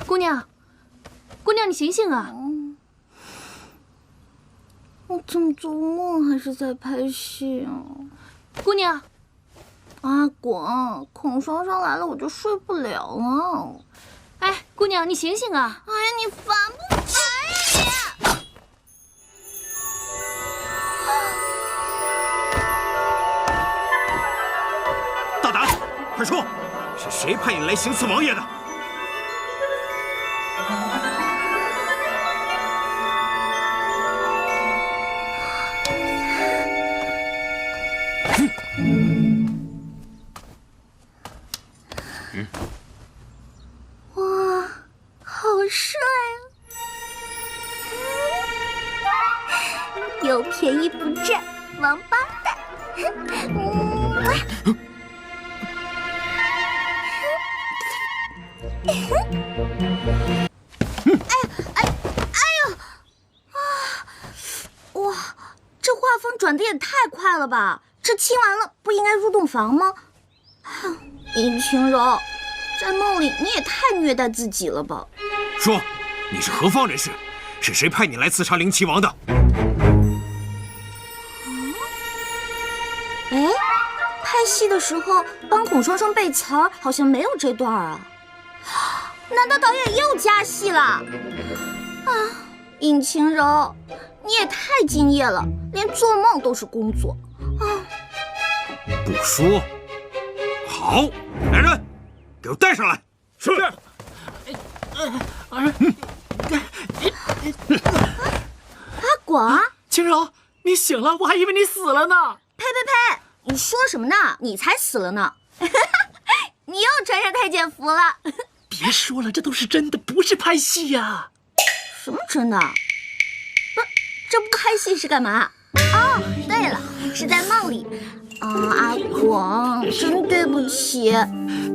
姑娘，姑娘，你醒醒啊！我怎么做梦还是在拍戏啊？姑娘，阿广，孔双双来了我就睡不了了。哎，姑娘，你醒醒啊！哎呀，你烦不烦呀你？大胆，快说，是谁派你来行刺王爷的？哇，好帅啊！有便宜不占，王八蛋！哇，这画风转的也太快了吧！这亲完了不应该入洞房吗？尹晴柔，在梦里你也太虐待自己了吧！说，你是何方人士？是谁派你来刺杀灵齐王的？哎，拍戏的时候帮孔双双背词儿，好像没有这段啊。难道导演又加戏了？啊，尹晴柔，你也太敬业了，连做梦都是工作啊！不说。好，来人，给我带上来。是。阿广，晴柔，你醒了，我还以为你死了呢。呸！你说什么呢？你才死了呢！你又穿上太监服了。别说了，这都是真的，不是拍戏呀。什么真的？不是，这不拍戏是干嘛？哦，对了，是在梦里。阿广，真对不起，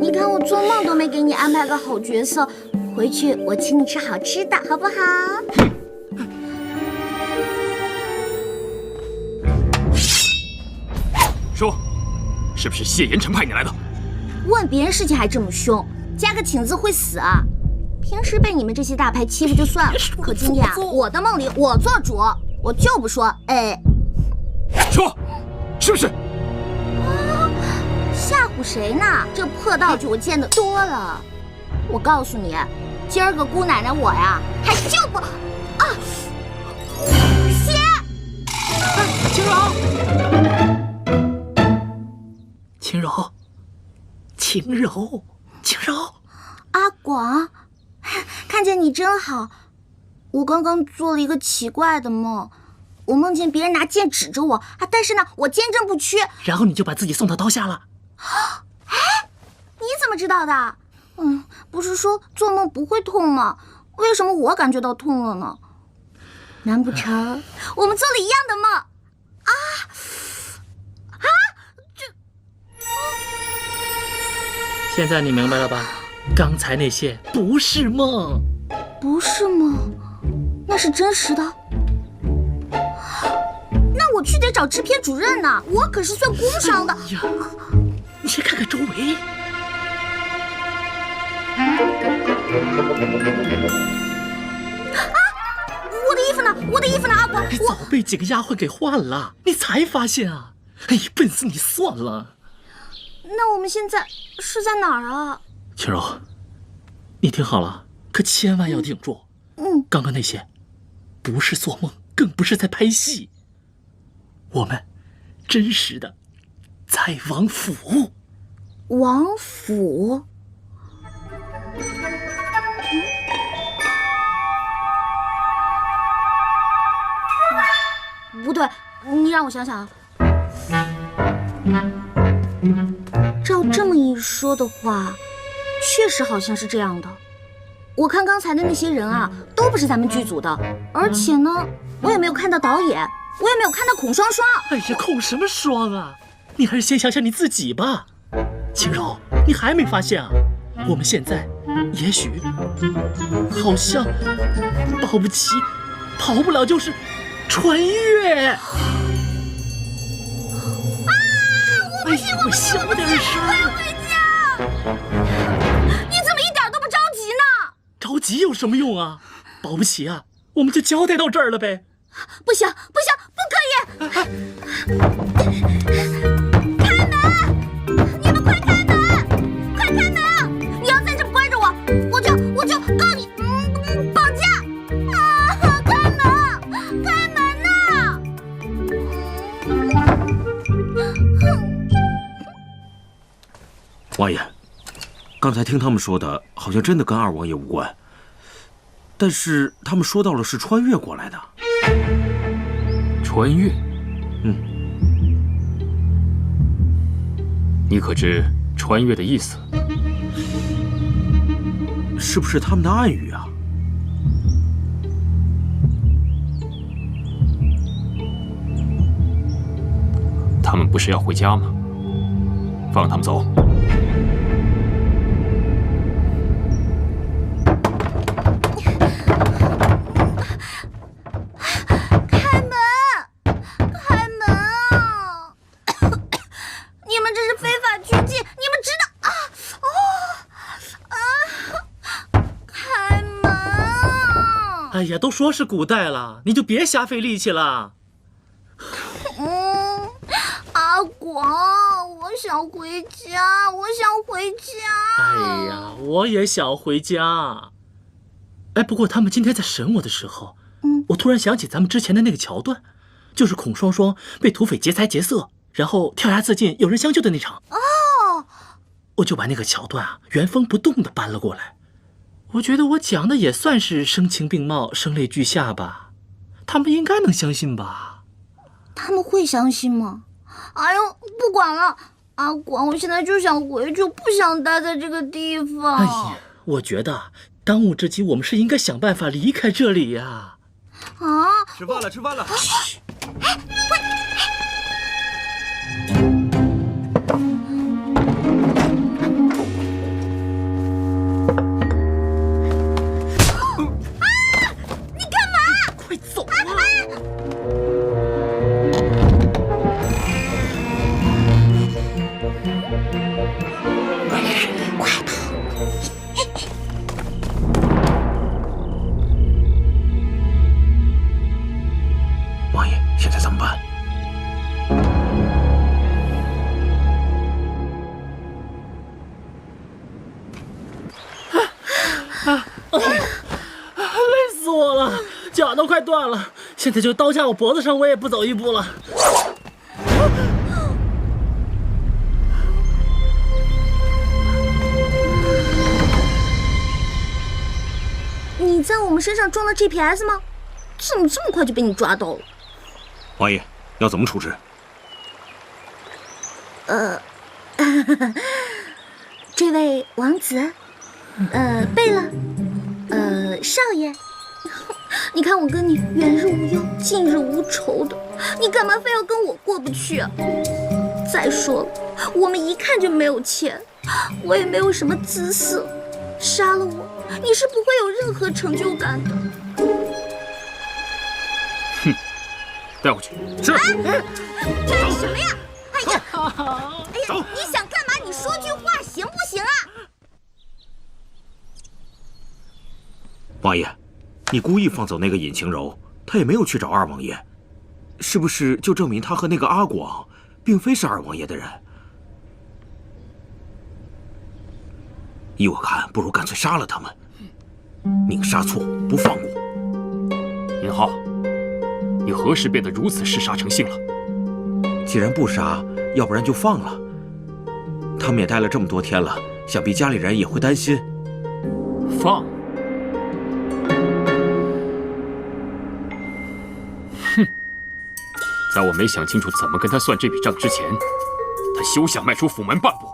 你看我做梦都没给你安排个好角色，回去我请你吃好吃的，好不好？说，是不是谢言辰派你来的？问别人事情还这么凶，加个请字会死啊！平时被你们这些大牌欺负就算了，可今天啊，我的梦里我做主，我就不说哎。说，是不是？吓唬谁呢？这破道具我见得多了。我告诉你，今儿个姑奶奶我呀，还就不啊！血！晴柔，晴柔，晴柔，晴柔，阿广，看见你真好。我刚刚做了一个奇怪的梦，我梦见别人拿剑指着我啊，但是呢，我坚贞不屈。然后你就把自己送到刀下了。哎，你怎么知道的？不是说做梦不会痛吗？为什么我感觉到痛了呢？难不成我们做了一样的梦？现在你明白了吧？刚才那些不是梦，不是梦，那是真实的。那我去得找制片主任呢，我可是算工伤的。哎呀，你先看看周围。我的衣服呢？我的衣服呢？阿广，你早被几个丫鬟给换了，你才发现啊！哎，笨死你算了。那我们现在是在哪儿啊？晴柔，你听好了，可千万要顶住。刚刚那些不是做梦，更不是在拍戏，我们真实的在王府。王府？不对，你让我想想啊。照这么一说的话，确实好像是这样的。我看刚才的那些人啊，都不是咱们剧组的，而且呢，我也没有看到导演，我也没有看到孔双双。哎呀，孔什么双啊？你还是先想想你自己吧。晴柔，你还没发现啊？我们现在也许好像保不齐跑不了就是穿越。啊！我不行，我不行，小点声。我要回家。你怎急有什么用啊？保不齐啊，我们就交代到这儿了呗。不行，不可以！开门！你们快开门！快开门！你要再这么关着我，我就告你绑架！啊！开门！开门呐！王爷，刚才听他们说的，好像真的跟二王爷无关。但是他们说到了是穿越过来的。穿越？你可知穿越的意思？是不是他们的暗语啊？他们不是要回家吗？放他们走。开门啊！你们这是非法拘禁，你们知道开门啊！哎呀，都说是古代了，你就别瞎费力气了。阿广，我想回家，我想回家。哎呀，我也想回家。哎，不过他们今天在审我的时候，我突然想起咱们之前的那个桥段，就是孔双双被土匪劫财劫色，然后跳崖自尽，有人相救的那场。哦，我就把那个桥段啊原封不动的搬了过来。我觉得我讲的也算是声情并茂，声泪俱下吧，他们应该能相信吧？他们会相信吗？哎呦，不管了，阿广，我现在就想回去，我不想待在这个地方。哎呀，我觉得当务之急，我们是应该想办法离开这里呀。啊！吃饭了，吃饭了。你干嘛？快走啊！王爷，现在怎么办？累死我了，脚都快断了，现在就刀架我脖子上，我也不走一步了。你在我们身上装了 GPS 吗？怎么这么快就被你抓到了？王爷，要怎么处置？这位王子，贝勒，少爷，你看我跟你远日无忧，近日无仇的，你干嘛非要跟我过不去啊？再说了，我们一看就没有钱，我也没有什么姿色，杀了我，你是不会有任何成就感的。带回去。是。这是什么呀？哎呀，你想干嘛？你说句话行不行啊？王爷，你故意放走那个尹晴柔，他也没有去找二王爷，是不是就证明他和那个阿广并非是二王爷的人？依我看，不如干脆杀了他们，宁杀错不放过。尹浩，你何时变得如此嗜杀成性了？既然不杀，要不然就放了。他们也待了这么多天了，想必家里人也会担心。放？哼！在我没想清楚怎么跟他算这笔账之前，他休想迈出府门半步。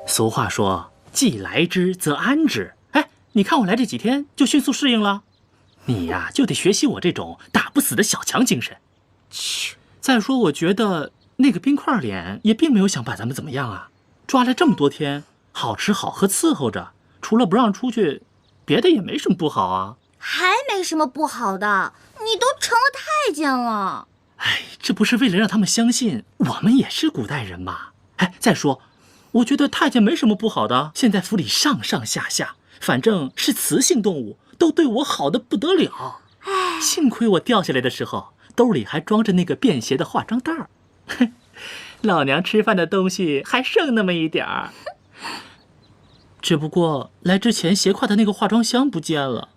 俗话说，既来之则安之。哎，你看我来这几天就迅速适应了，你呀就得学习我这种打不死的小强精神。切！再说，我觉得那个冰块脸也并没有想把咱们怎么样啊，抓来这么多天，好吃好喝伺候着，除了不让出去，别的也没什么不好啊。还没什么不好的，你都成了太监了。哎，这不是为了让他们相信我们也是古代人吗？哎，再说，我觉得太监没什么不好的。现在府里上上下下，反正是雌性动物，都对我好的不得了。幸亏我掉下来的时候，兜里还装着那个便携的化妆袋儿。老娘吃饭的东西还剩那么一点儿。只不过来之前斜挎的那个化妆箱不见了，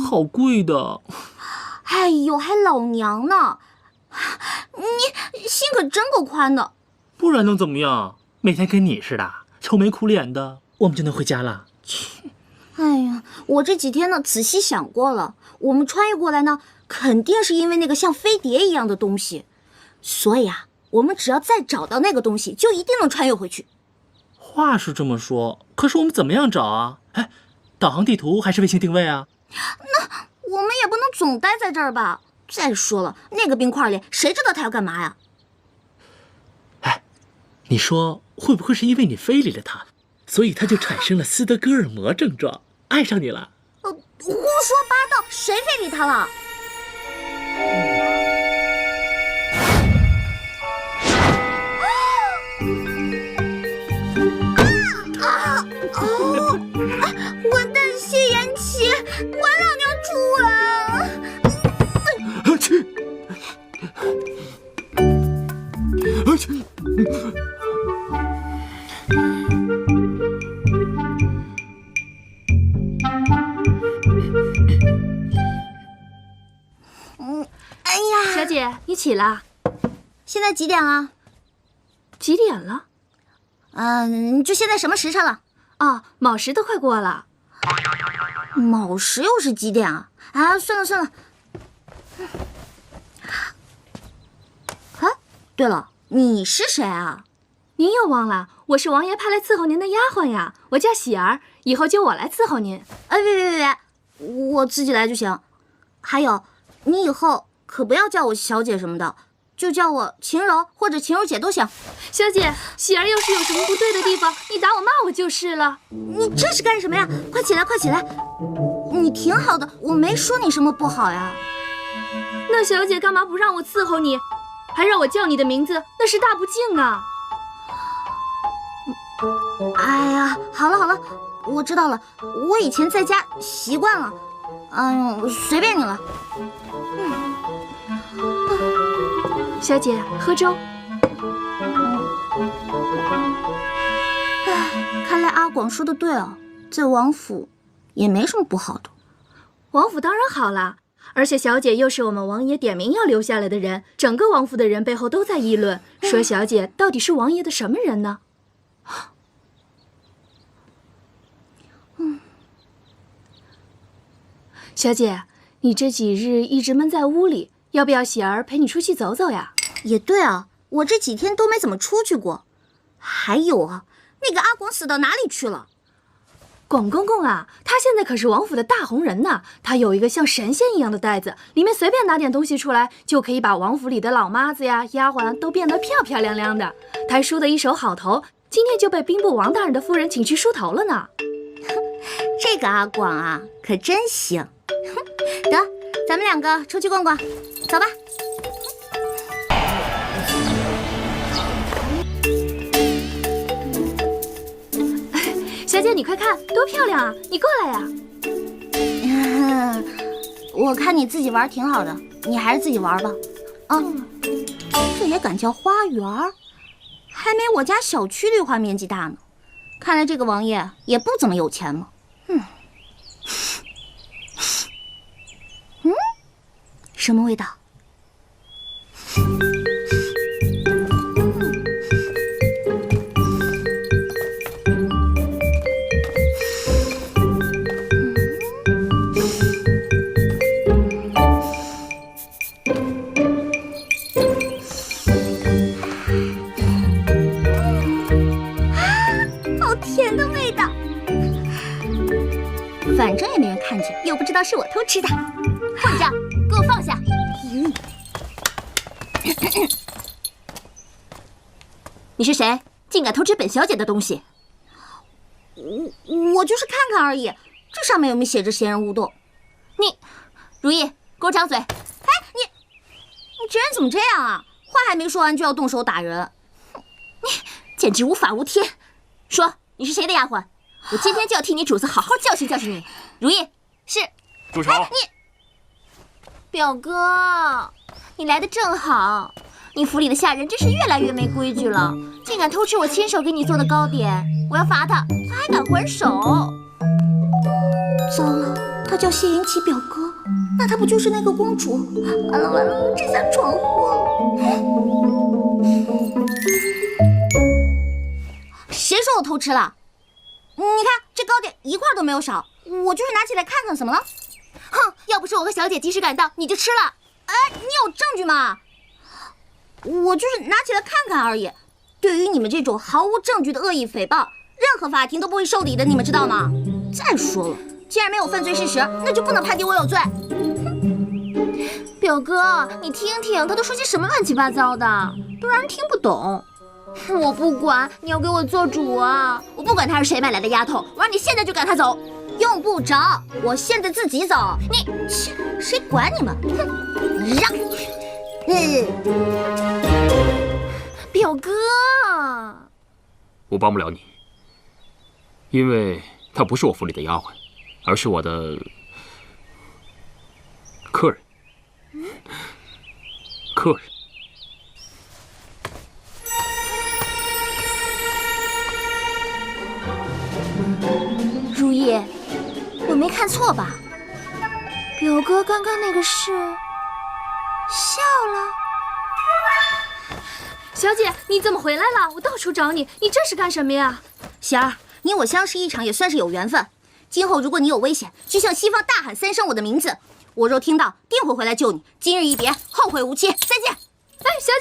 好贵的。哎呦，还老娘呢！你心可真够宽的。不然能怎么样？每天跟你似的，愁眉苦脸的，我们就能回家了。哎呀，我这几天呢仔细想过了，我们穿越过来呢，肯定是因为那个像飞碟一样的东西，所以啊，我们只要再找到那个东西，就一定能穿越回去。话是这么说，可是我们怎么样找啊？哎，导航地图还是卫星定位啊？那我们也不能总待在这儿吧？再说了，那个冰块里谁知道他要干嘛呀？哎，你说会不会是因为你非礼了他，所以他就产生了斯德哥尔摩症状，爱上你了？胡说八道，谁非礼他了？混蛋谢延琪，管老娘主啊！哎呀，小姐，你起了？现在几点了？几点了？就现在什么时辰了？啊，卯时都快过了。卯时又是几点啊？啊，算了算了。啊，对了，你是谁啊？您又忘了，我是王爷派来伺候您的丫鬟呀，我叫喜儿，以后就我来伺候您。别，我自己来就行。还有，你以后可不要叫我小姐什么的，就叫我晴柔或者晴柔姐都行。小姐，喜儿要是有什么不对的地方，你打我骂我就是了。你这是干什么呀？快起来，快起来！你挺好的，我没说你什么不好呀。那小姐干嘛不让我伺候你，还让我叫你的名字？那是大不敬啊！哎呀，好了，我知道了，我以前在家习惯了。哎呦，随便你了。小姐，喝粥。看来阿广说的对啊，在王府也没什么不好的。王府当然好了，而且小姐又是我们王爷点名要留下来的人，整个王府的人背后都在议论，说小姐到底是王爷的什么人呢？小姐，你这几日一直闷在屋里，要不要喜儿陪你出去走走呀？也对啊，我这几天都没怎么出去过。还有啊，那个阿广死到哪里去了？广公公啊，他现在可是王府的大红人呢。他有一个像神仙一样的袋子，里面随便拿点东西出来，就可以把王府里的老妈子呀、丫鬟都变得漂漂亮亮的。他还梳得一手好头，今天就被兵部王大人的夫人请去梳头了呢。这个阿广啊，可真行。得，咱们两个出去逛逛，走吧。小姐，你快看，多漂亮啊！你过来呀。我看你自己玩挺好的，你还是自己玩吧。这也敢叫花园？还没我家小区绿化面积大呢。看来这个王爷也不怎么有钱嘛。什么味道？好甜的味道。反正也没人看见，又不知道是我偷吃的。混账！给我放下！你是谁？竟敢偷吃本小姐的东西？我就是看看而已，这上面有没有写着闲人勿动？如意，给我张嘴！哎，你这人怎么这样啊？话还没说完就要动手打人，你简直无法无天！说你是谁的丫鬟？我今天就要替你主子好好教训教训你。如意，是。住手！表哥，你来的正好。你府里的下人真是越来越没规矩了，竟敢偷吃我亲手给你做的糕点，我要罚他，他还敢还手。糟了，他叫谢云奇表哥，那他不就是那个公主？完了完了，这下闯祸了。谁说我偷吃了？你看这糕点一块都没有少，我就是拿起来看看，怎么了？哼，要不是我和小姐及时赶到，你就吃了。哎，你有证据吗？我就是拿起来看看而已。对于你们这种毫无证据的恶意诽谤，任何法庭都不会受理的，你们知道吗？再说了，既然没有犯罪事实，那就不能判定我有罪。表哥，你听听，他都说些什么乱七八糟的，都让人听不懂。我不管，你要给我做主啊！我不管他是谁买来的丫头，我让你现在就赶他走。用不着，我现在自己走。你，谁管你们？哼，让。表哥，我帮不了你，因为她不是我府里的丫鬟，而是我的客人。客人。如意，我没看错吧？表哥刚刚那个是笑了。小姐，你怎么回来了？我到处找你，你这是干什么呀？贤儿，你我相识一场也算是有缘分。今后如果你有危险，就向西方大喊3声我的名字，我若听到，定会回来救你。今日一别，后会无期，再见。哎，小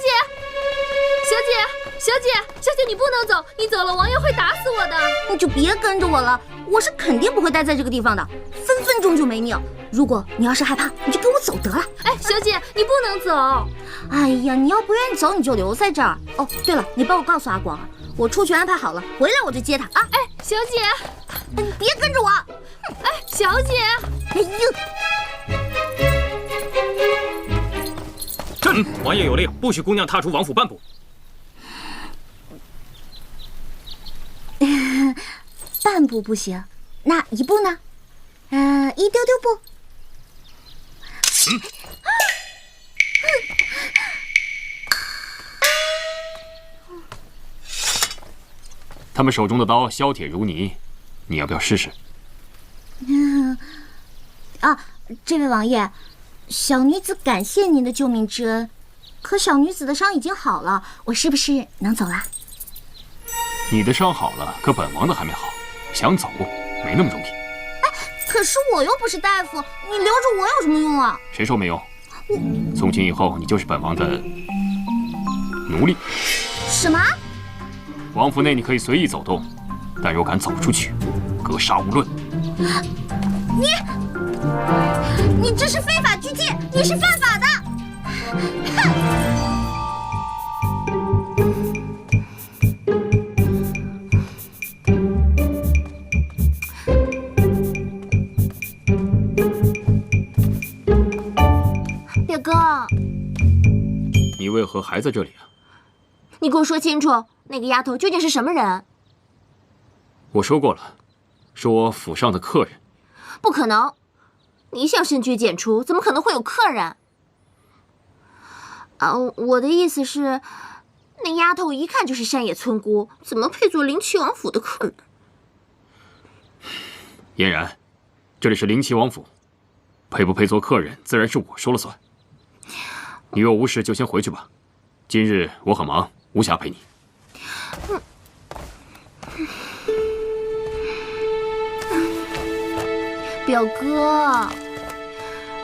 姐，你不能走，你走了，王爷会打死我的。你就别跟着我了，我是肯定不会待在这个地方的，分分钟就没命。如果你要是害怕，你就跟我走得了。哎，小姐，你不能走。哎呀，你要不愿意走，你就留在这儿。哦，对了，你帮我告诉阿广，我出去安排好了，回来我就接他啊。哎，小姐，你别跟着我。哎，小姐，哎呦。王爷有令，不许姑娘踏出王府半步。半步不行，那一步呢？一丢丢步。他们手中的刀削铁如泥，你要不要试试？这位王爷，小女子感谢您的救命之恩，可小女子的伤已经好了，我是不是能走了？你的伤好了，可本王的还没好，想走没那么容易。可是我又不是大夫，你留着我有什么用啊？谁说没用？从今以后，你就是本王的奴隶。什么？王府内你可以随意走动，但若敢走出去，格杀无论。你这是非法拘禁，你是犯法的！表哥，你为何还在这里啊？你给我说清楚，那个丫头究竟是什么人？我说过了，是我府上的客人。不可能，你想深居简出，怎么可能会有客人？我的意思是，那丫头一看就是山野村姑，怎么配做灵齐王府的客人？嫣然，这里是灵齐王府，配不配做客人，自然是我说了算。你若无事就先回去吧，今日我很忙，无暇陪你。表哥，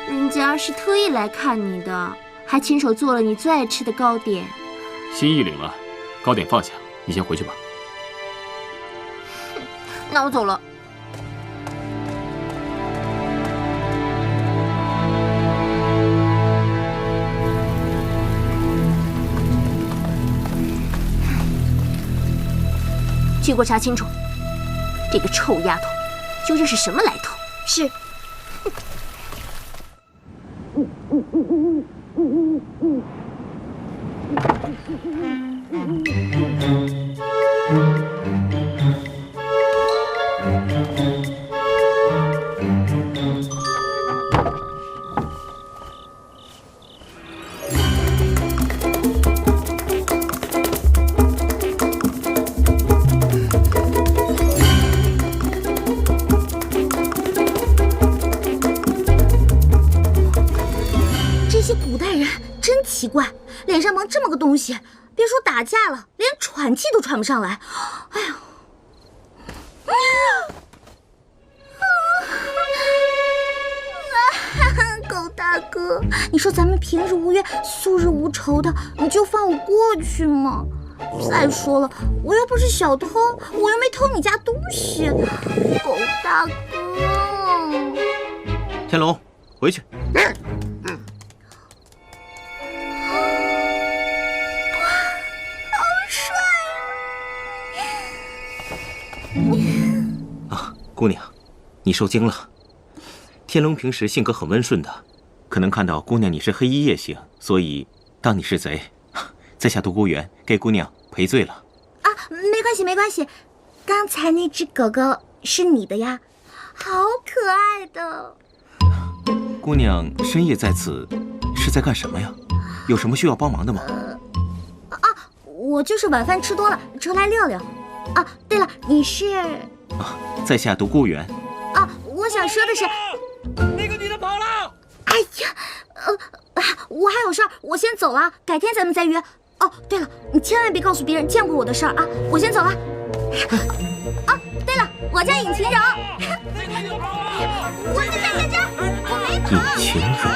人家是特意来看你的，还亲手做了你最爱吃的糕点。心意领了，糕点放下，你先回去吧。那我走了。去给我查清楚，这个臭丫头究竟是什么来头？是。这些古代人真奇怪，脸上蒙这么个东西，别说打架了，连喘气都喘不上来。哎呀！狗大哥，你说咱们平日无冤，素日无仇的，你就放我过去吗？再说了，我又不是小偷，我又没偷你家东西。狗大哥，天龙，回去。姑娘，你受惊了。天龙平时性格很温顺的，可能看到姑娘你是黑衣夜行，所以当你是贼，在下独孤远给姑娘赔罪了。啊，没关系没关系，刚才那只狗狗是你的呀，好可爱的。姑娘深夜在此是在干什么呀？有什么需要帮忙的吗？我就是晚饭吃多了，出来溜溜。啊，对了，你是？在下独孤远。啊，我想说的是，那个女的跑了。哎呀，我还有事儿，我先走了，改天咱们再约。哦，对了，你千万别告诉别人见过我的事儿啊！我先走了。啊，对了，我叫尹晴柔。我在这，我没跑。尹晴柔。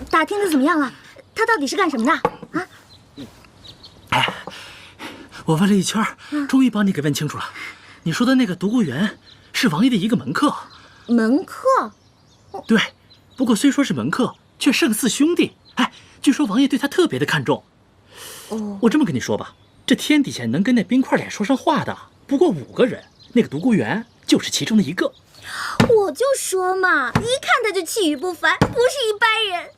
打听的怎么样了？他到底是干什么的啊？我问了一圈，终于帮你给问清楚了。你说的那个独孤远是王爷的一个门客。门客？对，不过虽说是门客，却胜似兄弟。哎，据说王爷对他特别的看重。我这么跟你说吧，这天底下能跟那冰块脸说上话的不过5个人，那个独孤远就是其中的一个。我就说嘛，一看他就气宇不凡，不是一般人。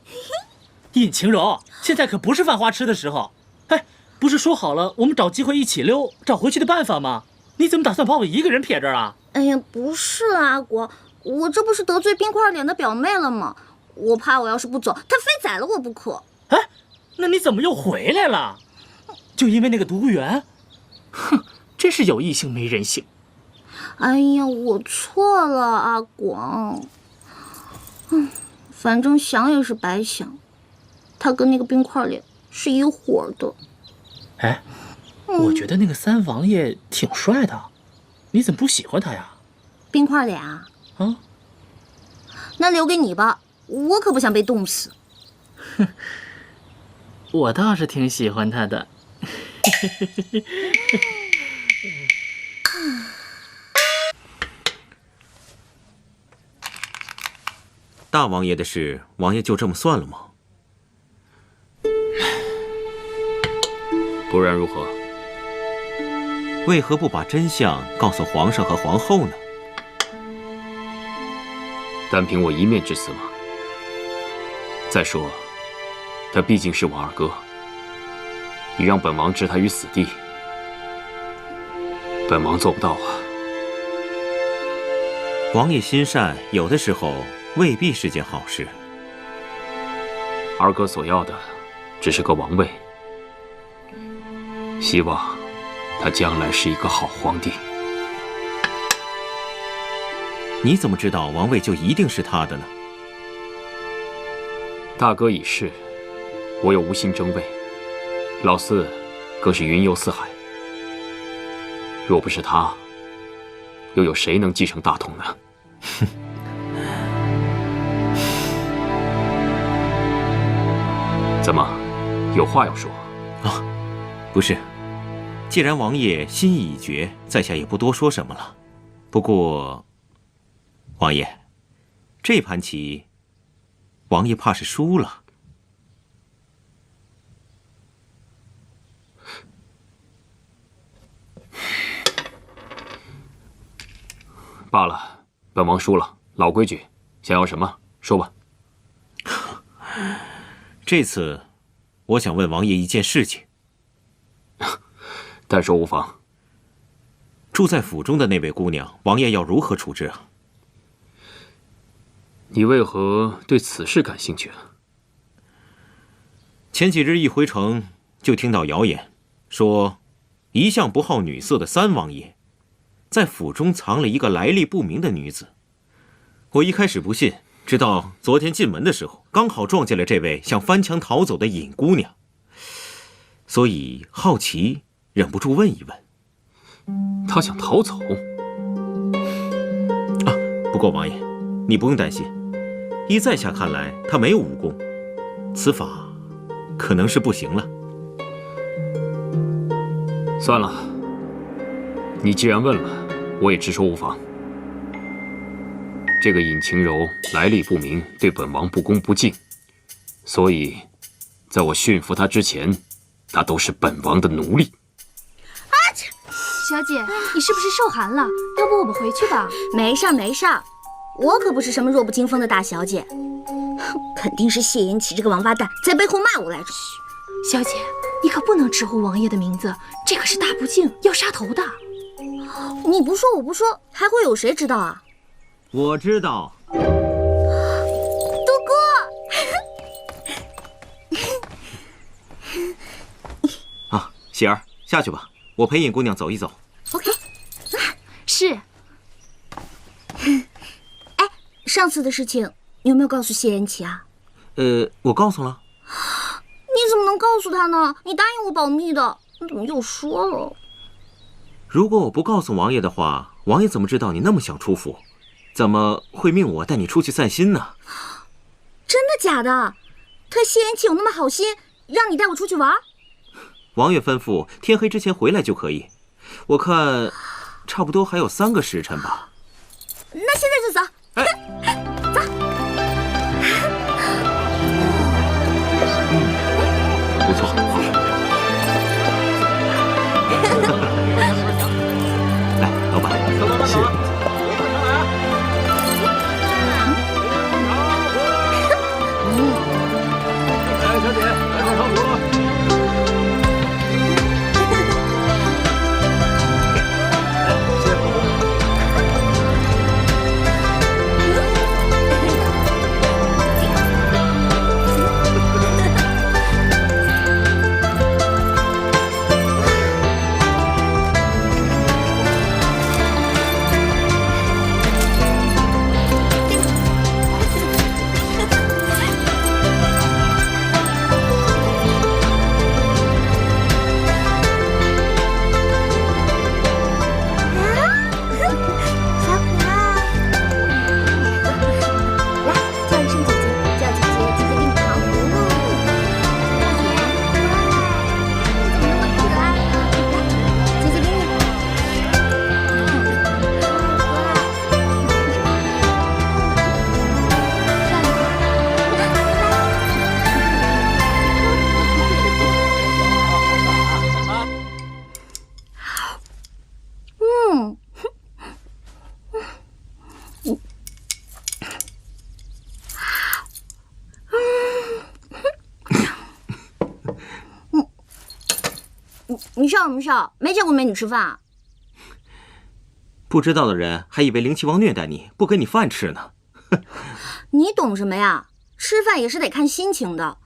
尹晴柔，现在可不是犯花痴的时候。哎，不是说好了我们找机会一起溜，找回去的办法吗？你怎么打算把我一个人撇这儿啊？哎呀，不是啊，阿国，我这不是得罪冰块脸的表妹了吗？我怕我要是不走，他非宰了我不可。哎，那你怎么又回来了？就因为那个独孤远？哼，真是有异性没人性。哎呀，我错了，阿广。反正想也是白想，他跟那个冰块脸是一伙的。哎，我觉得那个三王爷挺帅的，你怎么不喜欢他呀？冰块脸啊？啊？那留给你吧，我可不想被冻死。哼，我倒是挺喜欢他的。大王爷的事，王爷就这么算了吗？不然如何？为何不把真相告诉皇上和皇后呢？单凭我一面之词吗？再说，他毕竟是我二哥，你让本王置他于死地，本王做不到啊。王爷心善，有的时候未必是件好事。二哥所要的只是个王位，希望他将来是一个好皇帝。你怎么知道王位就一定是他的呢？大哥已逝，我又无心争位，老四更是云游四海。若不是他，又有谁能继承大统呢？哼！怎么，有话要说？啊，不是。既然王爷心意已决，在下也不多说什么了。不过，王爷，这盘棋，王爷怕是输了。罢了，本王输了，老规矩，想要什么说吧。这次，我想问王爷一件事情。但说无妨。住在府中的那位姑娘，王爷要如何处置啊？你为何对此事感兴趣啊？前几日一回城，就听到谣言，说一向不好女色的三王爷，在府中藏了一个来历不明的女子。我一开始不信，直到昨天进门的时候，刚好撞见了这位想翻墙逃走的尹姑娘，所以好奇，忍不住问一问。她想逃走？不过王爷，你不用担心，依在下看来，她没有武功，此法可能是不行了。算了，你既然问了，我也直说无妨。这个尹晴柔来历不明，对本王不恭不敬，所以，在我驯服她之前，她都是本王的奴隶。小姐，你是不是受寒了？要不我们回去吧？没事儿没事儿，我可不是什么弱不禁风的大小姐，肯定是谢延琪这个王八蛋在背后骂我来着。小姐，你可不能直呼王爷的名字，这可是大不敬，要杀头的。你不说我不说，还会有谁知道啊？我知道。杜姑。啊，喜儿，下去吧，我陪尹姑娘走一走。OK。是。哎，上次的事情你有没有告诉谢延琪啊？我告诉了。你怎么能告诉他呢？你答应我保密的，你怎么又说了？如果我不告诉王爷的话，王爷怎么知道你那么想出府？怎么会命我带你出去散心呢？真的假的？他谢延琪有那么好心，让你带我出去玩？王爷吩咐天黑之前回来就可以，我看差不多还有3个时辰吧。那现在就走。走。不错。来，老板，是。来，小姐，来块糖果。你笑什么笑？没见过美女吃饭啊？不知道的人还以为灵齐王虐待你，不给你饭吃呢。你懂什么呀？吃饭也是得看心情的。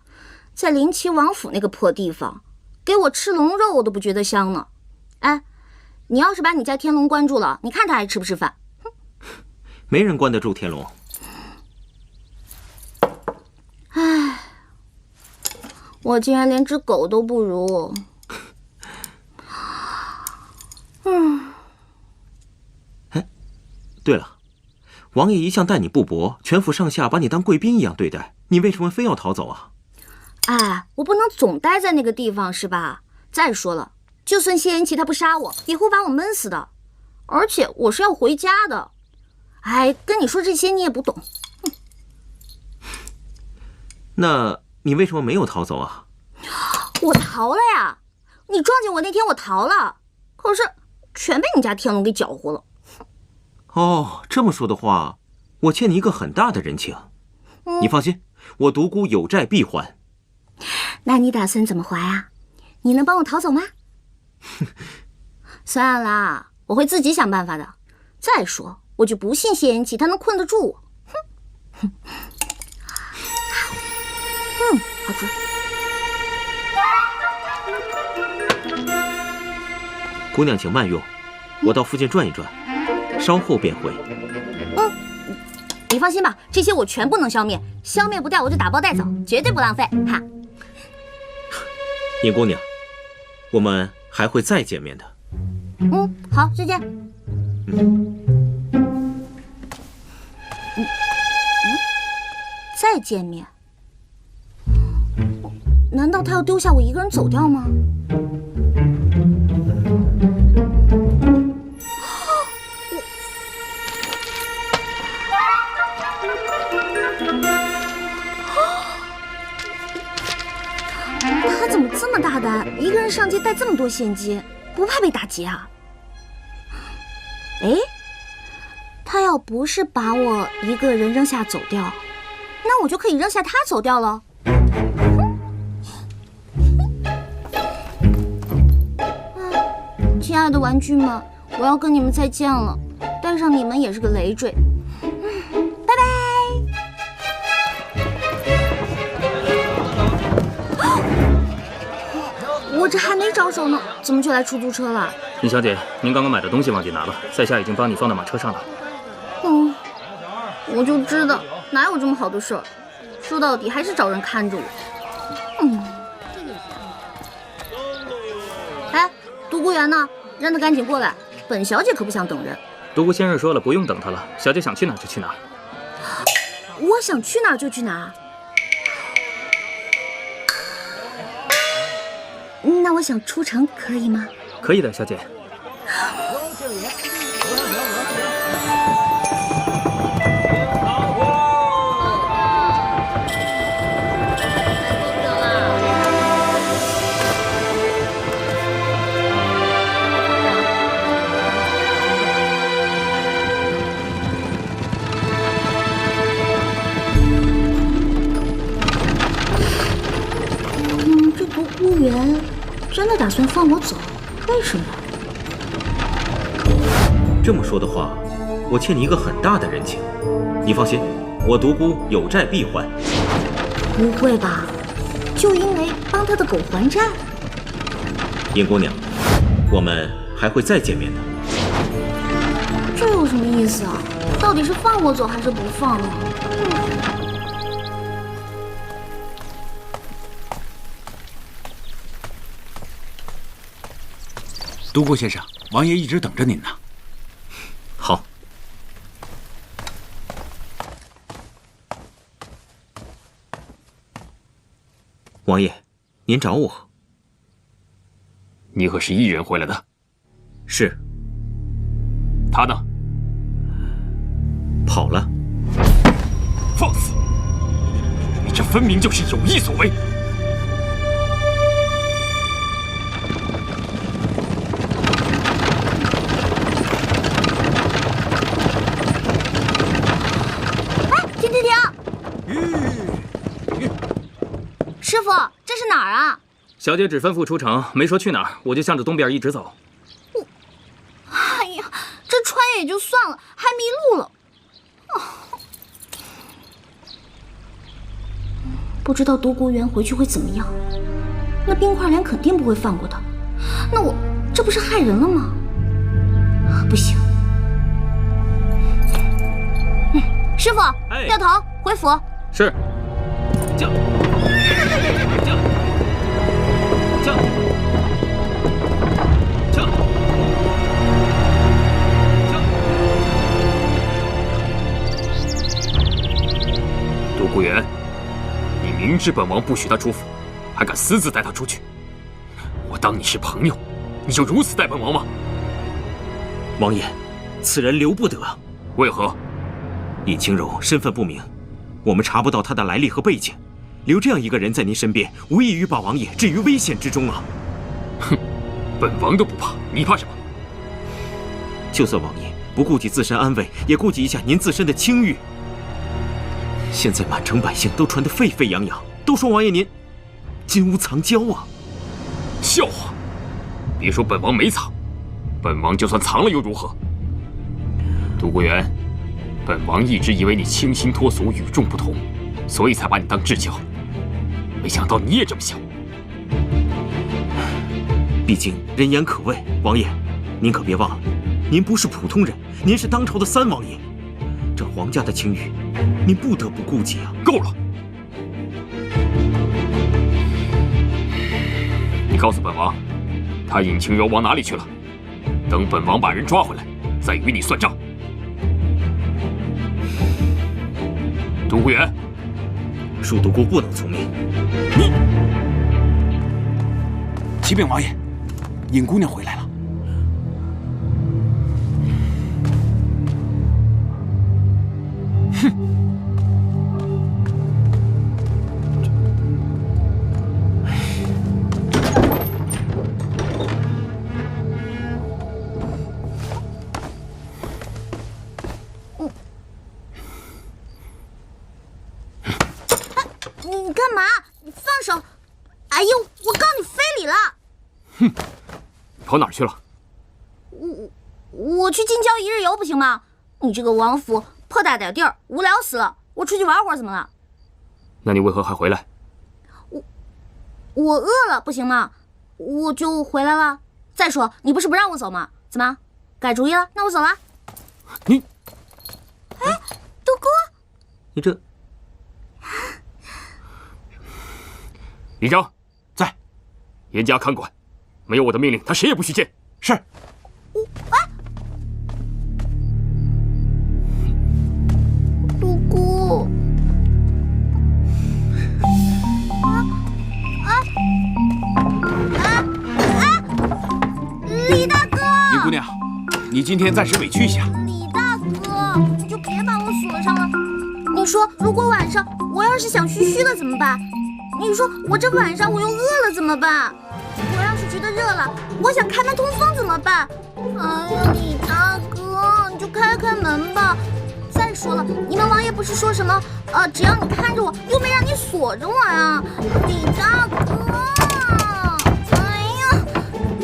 在灵齐王府那个破地方，给我吃龙肉我都不觉得香呢。哎，你要是把你家天龙关住了，你看他还吃不吃饭？没人关得住天龙。唉，我竟然连只狗都不如。哎，对了，王爷一向待你不薄，全府上下把你当贵宾一样对待，你为什么非要逃走啊？哎，我不能总待在那个地方是吧？再说了，就算谢延琪他不杀我，也会把我闷死的。而且我是要回家的。哎，跟你说这些你也不懂。那你为什么没有逃走啊？我逃了呀！你撞见我那天我逃了，可是全被你家天龙给搅和了。哦，这么说的话，我欠你一个很大的人情。你放心，我独孤有债必还。那你打算怎么还啊？你能帮我逃走吗？算了，我会自己想办法的。再说，我就不信谢延启他能困得住我。哼，好主意。姑娘请慢用，我到附近转一转，稍后便回。你放心吧，这些我全部能消灭，消灭不掉我就打包带走，绝对不浪费。哈，尹姑娘，我们还会再见面的。好，再见。再见面？难道他要丢下我一个人走掉吗？他怎么这么大胆，一个人上街带这么多现金，不怕被打劫啊？哎，他要不是把我一个人扔下走掉，那我就可以扔下他走掉了。亲爱的玩具们，我要跟你们再见了，带上你们也是个累赘。拜拜。我这还没着手呢，怎么就来出租车了？尹小姐，您刚刚买的东西忘记拿了，在下已经帮你放到马车上了。我就知道，哪有这么好的事儿？说到底还是找人看着我。哎，独孤园呢？让他赶紧过来，本小姐可不想等人。独孤先生说了，不用等他了，小姐想去哪儿就去哪儿。我想去哪儿就去哪儿。那我想出城可以吗？可以的，小姐。这独孤园真的打算放我走？为什么？这么说的话，我欠你一个很大的人情。你放心，我独孤有债必还。不会吧？就因为帮他的狗还债？尹姑娘，我们还会再见面的。这有什么意思啊？到底是放我走还是不放呢？独孤先生，王爷一直等着您呢。好。王爷，您找我？你可是一人回来的？是。他呢？跑了。放肆！你这分明就是有意所为。师傅，这是哪儿啊？小姐只吩咐出城，没说去哪儿，我就向着东边一直走。哎呀，这穿越也就算了，还迷路了。不知道独孤园回去会怎么样？那冰块莲肯定不会放过他，那我这不是害人了吗？不行。师傅，掉头回府。是。驾！独孤园，你明知本王不许他出府，还敢私自带他出去？我当你是朋友，你就如此待本王吗？王爷，此人留不得。为何？尹清柔身份不明，我们查不到他的来历和背景。留这样一个人在您身边，无异于把王爷置于危险之中啊！哼，本王都不怕，你怕什么？就算王爷不不顾及自身安危，也顾及一下您自身的清誉。现在满城百姓都传得沸沸扬扬，都说王爷您金屋藏娇啊！笑话！别说本王没藏，本王就算藏了又如何？独孤元，本王一直以为你清新脱俗、与众不同，所以才把你当至交。没想到你也这么想。毕竟人言可畏，王爷，您可别忘了，您不是普通人，您是当朝的三王爷，这皇家的清誉，您不得不顾及啊！够了！你告诉本王，他尹清柔往哪里去了？等本王把人抓回来，再与你算账。独孤元，恕独孤不能从命。你，启禀王爷，尹姑娘回来了。你干嘛？你放手！哎呦，我告你非礼了！哼，跑哪儿去了？我去近郊一日游不行吗？你这个王府破大点地儿，无聊死了。我出去玩会儿怎么了？那你为何还回来？我饿了不行吗？我就回来了。再说你不是不让我走吗？怎么改主意了？那我走了。你，哎，独孤，你这李章在，严加看管，没有我的命令，他谁也不许见。是。独孤，李大哥！尹姑娘，你今天暂时委屈一下。李大哥，你就别把我锁上了。你说，如果晚上我要是想嘘嘘了怎么办？你说我这晚上我又饿了怎么办？我要是觉得热了，我想开门通风怎么办？哎呀，李大哥，你就开开门吧。再说了，你们王爷不是说什么只要你看着我，又没让你锁着我呀？李大哥，哎呀，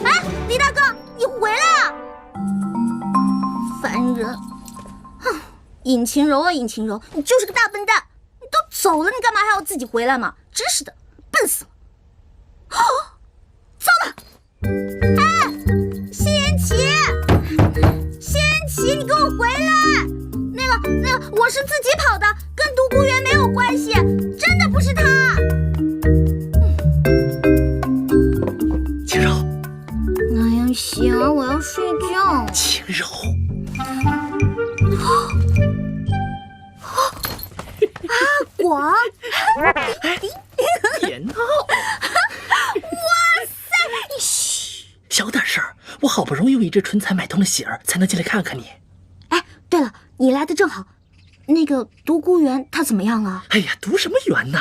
哎，李大哥，你回来啊！烦人！哼，尹晴柔啊，尹晴柔，你就是个大笨蛋！你都走了，你干嘛还要自己回来嘛？真是的，笨死了！哦，糟了！哎，谢延琪，谢延琪，你给我回来！那个，我是自己跑的，跟独孤元没有关系，真的不是他。晴柔，哎呀，行，我要睡觉。晴柔，阿广，别闹！哇塞！嘘，小点声，我好不容易用一只唇彩买通了喜儿，才能进来看看你。哎，对了，你来的正好。那个独孤元他怎么样了？哎呀，读什么元呢？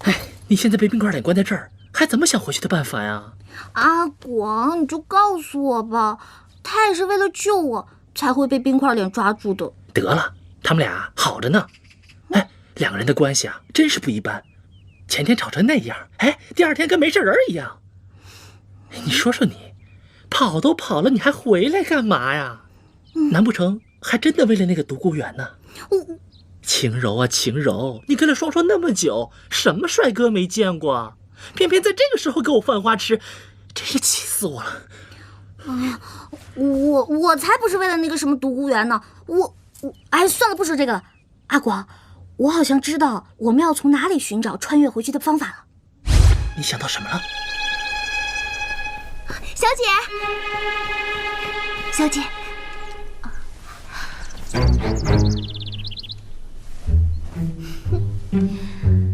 哎，你现在被冰块脸关在这儿，还怎么想回去的办法呀？阿广，你就告诉我吧，他也是为了救我才会被冰块脸抓住的。得了，他们俩好着呢。哎，两个人的关系啊，真是不一般。前天吵成那样，哎，第二天跟没事人一样。你说说你，跑都跑了，你还回来干嘛呀？难不成还真的为了那个独孤元呢？晴柔啊，晴柔，你跟了双双那么久，什么帅哥没见过？偏偏在这个时候给我犯花痴，真是气死我了！哎呀，我才不是为了那个什么独孤元呢！哎，算了，不说这个了。阿广，我好像知道我们要从哪里寻找穿越回去的方法了。你想到什么了？小姐，小姐。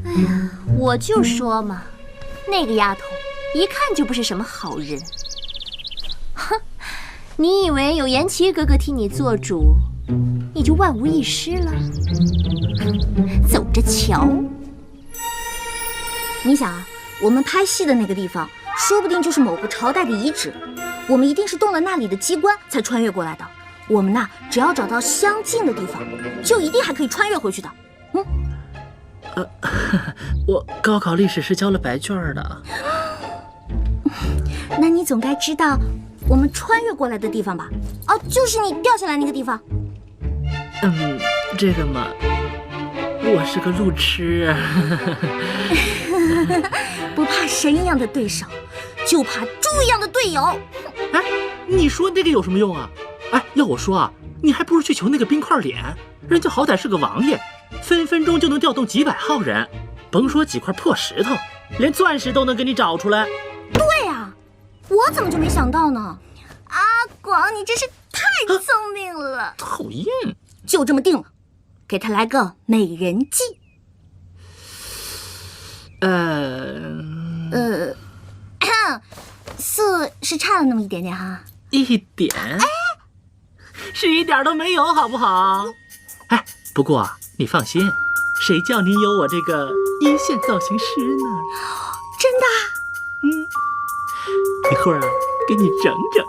哎呀，我就说嘛，那个丫头一看就不是什么好人。哼，你以为有延琪哥哥替你做主，你就万无一失了？走着瞧。你想啊，我们拍戏的那个地方，说不定就是某个朝代的遗址，我们一定是动了那里的机关才穿越过来的。我们呐，只要找到相近的地方，就一定还可以穿越回去的。我高考历史是交了白卷的。那你总该知道我们穿越过来的地方吧？哦，就是你掉下来那个地方。这个嘛，我是个路痴。不怕神一样的对手，就怕猪一样的队友。哎，你说那个有什么用啊？哎，要我说啊，你还不如去求那个冰块脸，人家好歹是个王爷，分分钟就能调动几百号人，甭说几块破石头，连钻石都能给你找出来。对啊，我怎么就没想到呢？阿广，你真是太聪明了。讨厌。就这么定了，给他来个美人计。4是差了那么一点点哈。一点？是一点都没有，好不好？哎，不过啊，你放心，谁叫你有我这个一线造型师呢？真的？一会儿啊，给你整整。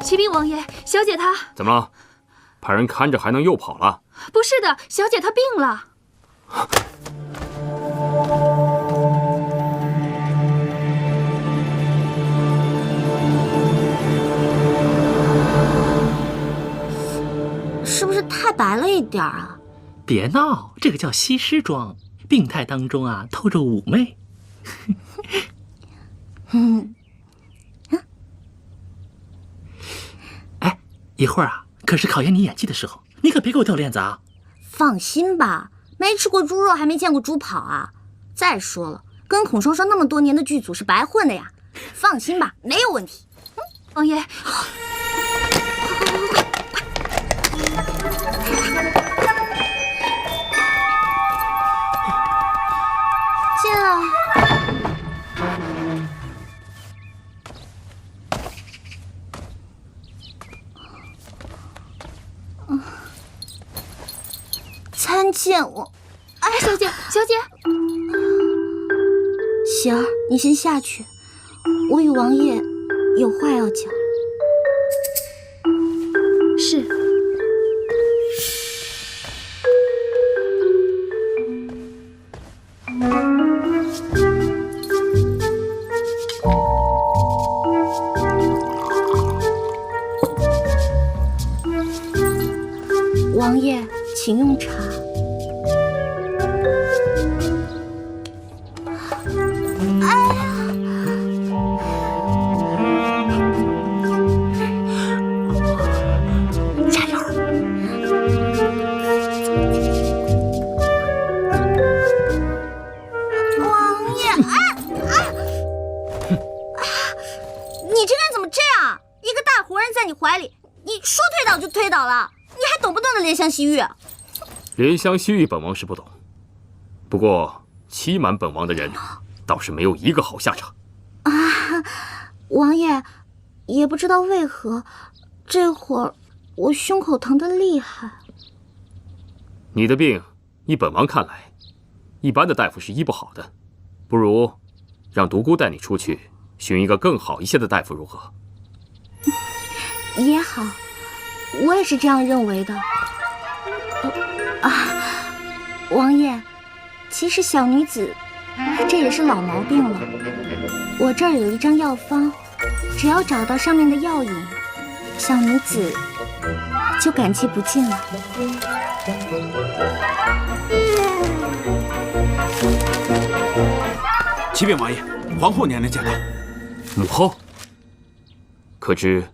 启禀王爷，小姐她怎么了？派人看着还能又跑了？不是的，小姐她病了。是不是太白了一点啊？别闹，这个叫西施妆，病态当中啊透着妩媚。哎，一会儿啊，可是考验你演技的时候，你可别给我掉链子啊！放心吧，没吃过猪肉还没见过猪跑啊！再说了，跟孔双双那么多年的剧组是白混的呀。放心吧，没有问题。王爷，进来。参见我。哎，小姐，小姐，喜儿，你先下去，我与王爷有话要讲。是。王爷，请用茶。推倒了，你还懂不懂得怜香惜玉？怜香惜玉，本王是不懂。不过欺瞒本王的人，倒是没有一个好下场。啊，王爷，也不知道为何，这会儿我胸口疼得厉害。你的病，依本王看来，一般的大夫是医不好的，不如让独孤带你出去，寻一个更好一些的大夫，如何？也好。我也是这样认为的。王爷，其实小女子这也是老毛病了。我这儿有一张药方，只要找到上面的药引，小女子就感激不尽了。启禀王爷，皇后娘娘驾到。母后，可知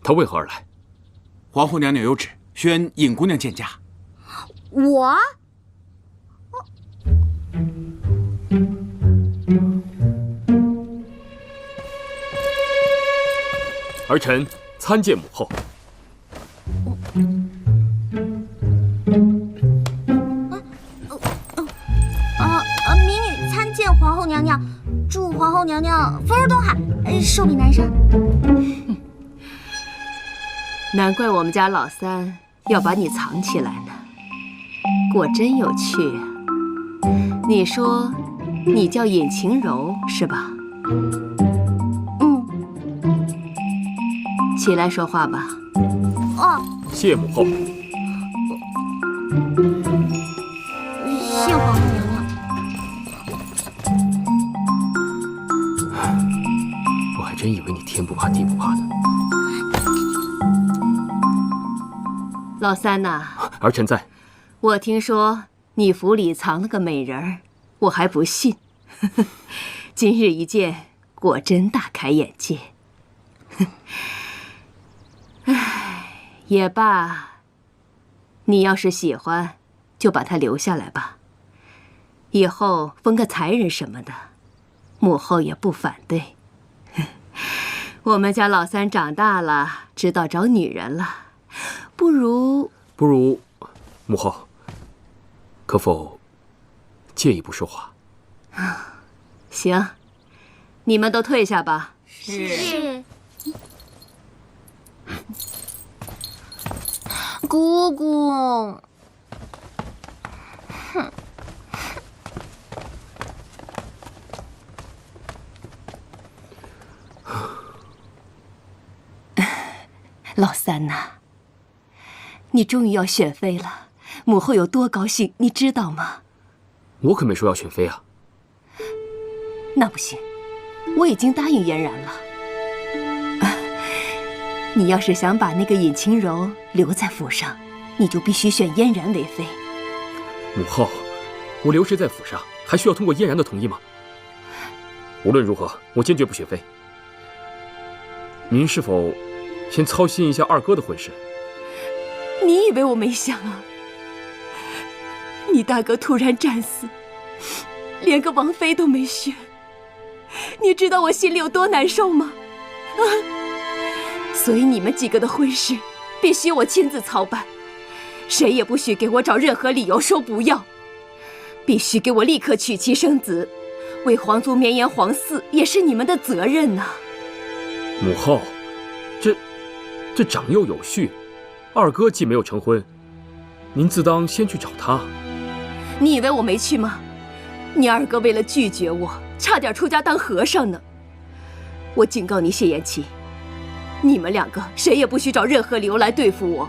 她为何而来？皇后娘娘有旨，宣尹姑娘见驾。我？儿臣参见母后。民女参见皇后娘娘，祝皇后娘娘福如东海，寿比南山。难怪我们家老三要把你藏起来呢，果真有趣啊！你说你叫尹晴柔是吧？起来说话吧。哦，谢母后。谢皇后娘娘。我还真以为你天不怕地不怕的。老三呐，儿臣在。我听说你府里藏了个美人儿，我还不信。今日一见，果真大开眼界。唉，也罢。你要是喜欢，就把她留下来吧。以后封个才人什么的，母后也不反对。我们家老三长大了，知道找女人了，不如，母后，可否借一步说话？行，你们都退下吧。是。姑姑。老三呐，你终于要选妃了，母后有多高兴，你知道吗？我可没说要选妃啊。那不行，我已经答应嫣然了。你要是想把那个尹清柔留在府上，你就必须选嫣然为妃。母后，我留谁在府上，还需要通过嫣然的同意吗？无论如何，我坚决不选妃。您是否先操心一下二哥的婚事？你以为我没想啊？你大哥突然战死，连个王妃都没选，你知道我心里有多难受吗？所以你们几个的婚事必须我亲自操办，谁也不许给我找任何理由说不要，必须给我立刻娶妻生子，为皇族绵延皇嗣也是你们的责任呐。母后，这长幼有序，二哥既没有成婚，您自当先去找他。你以为我没去吗？你二哥为了拒绝我，差点出家当和尚呢。我警告你谢延琪，你们两个谁也不许找任何理由来对付我。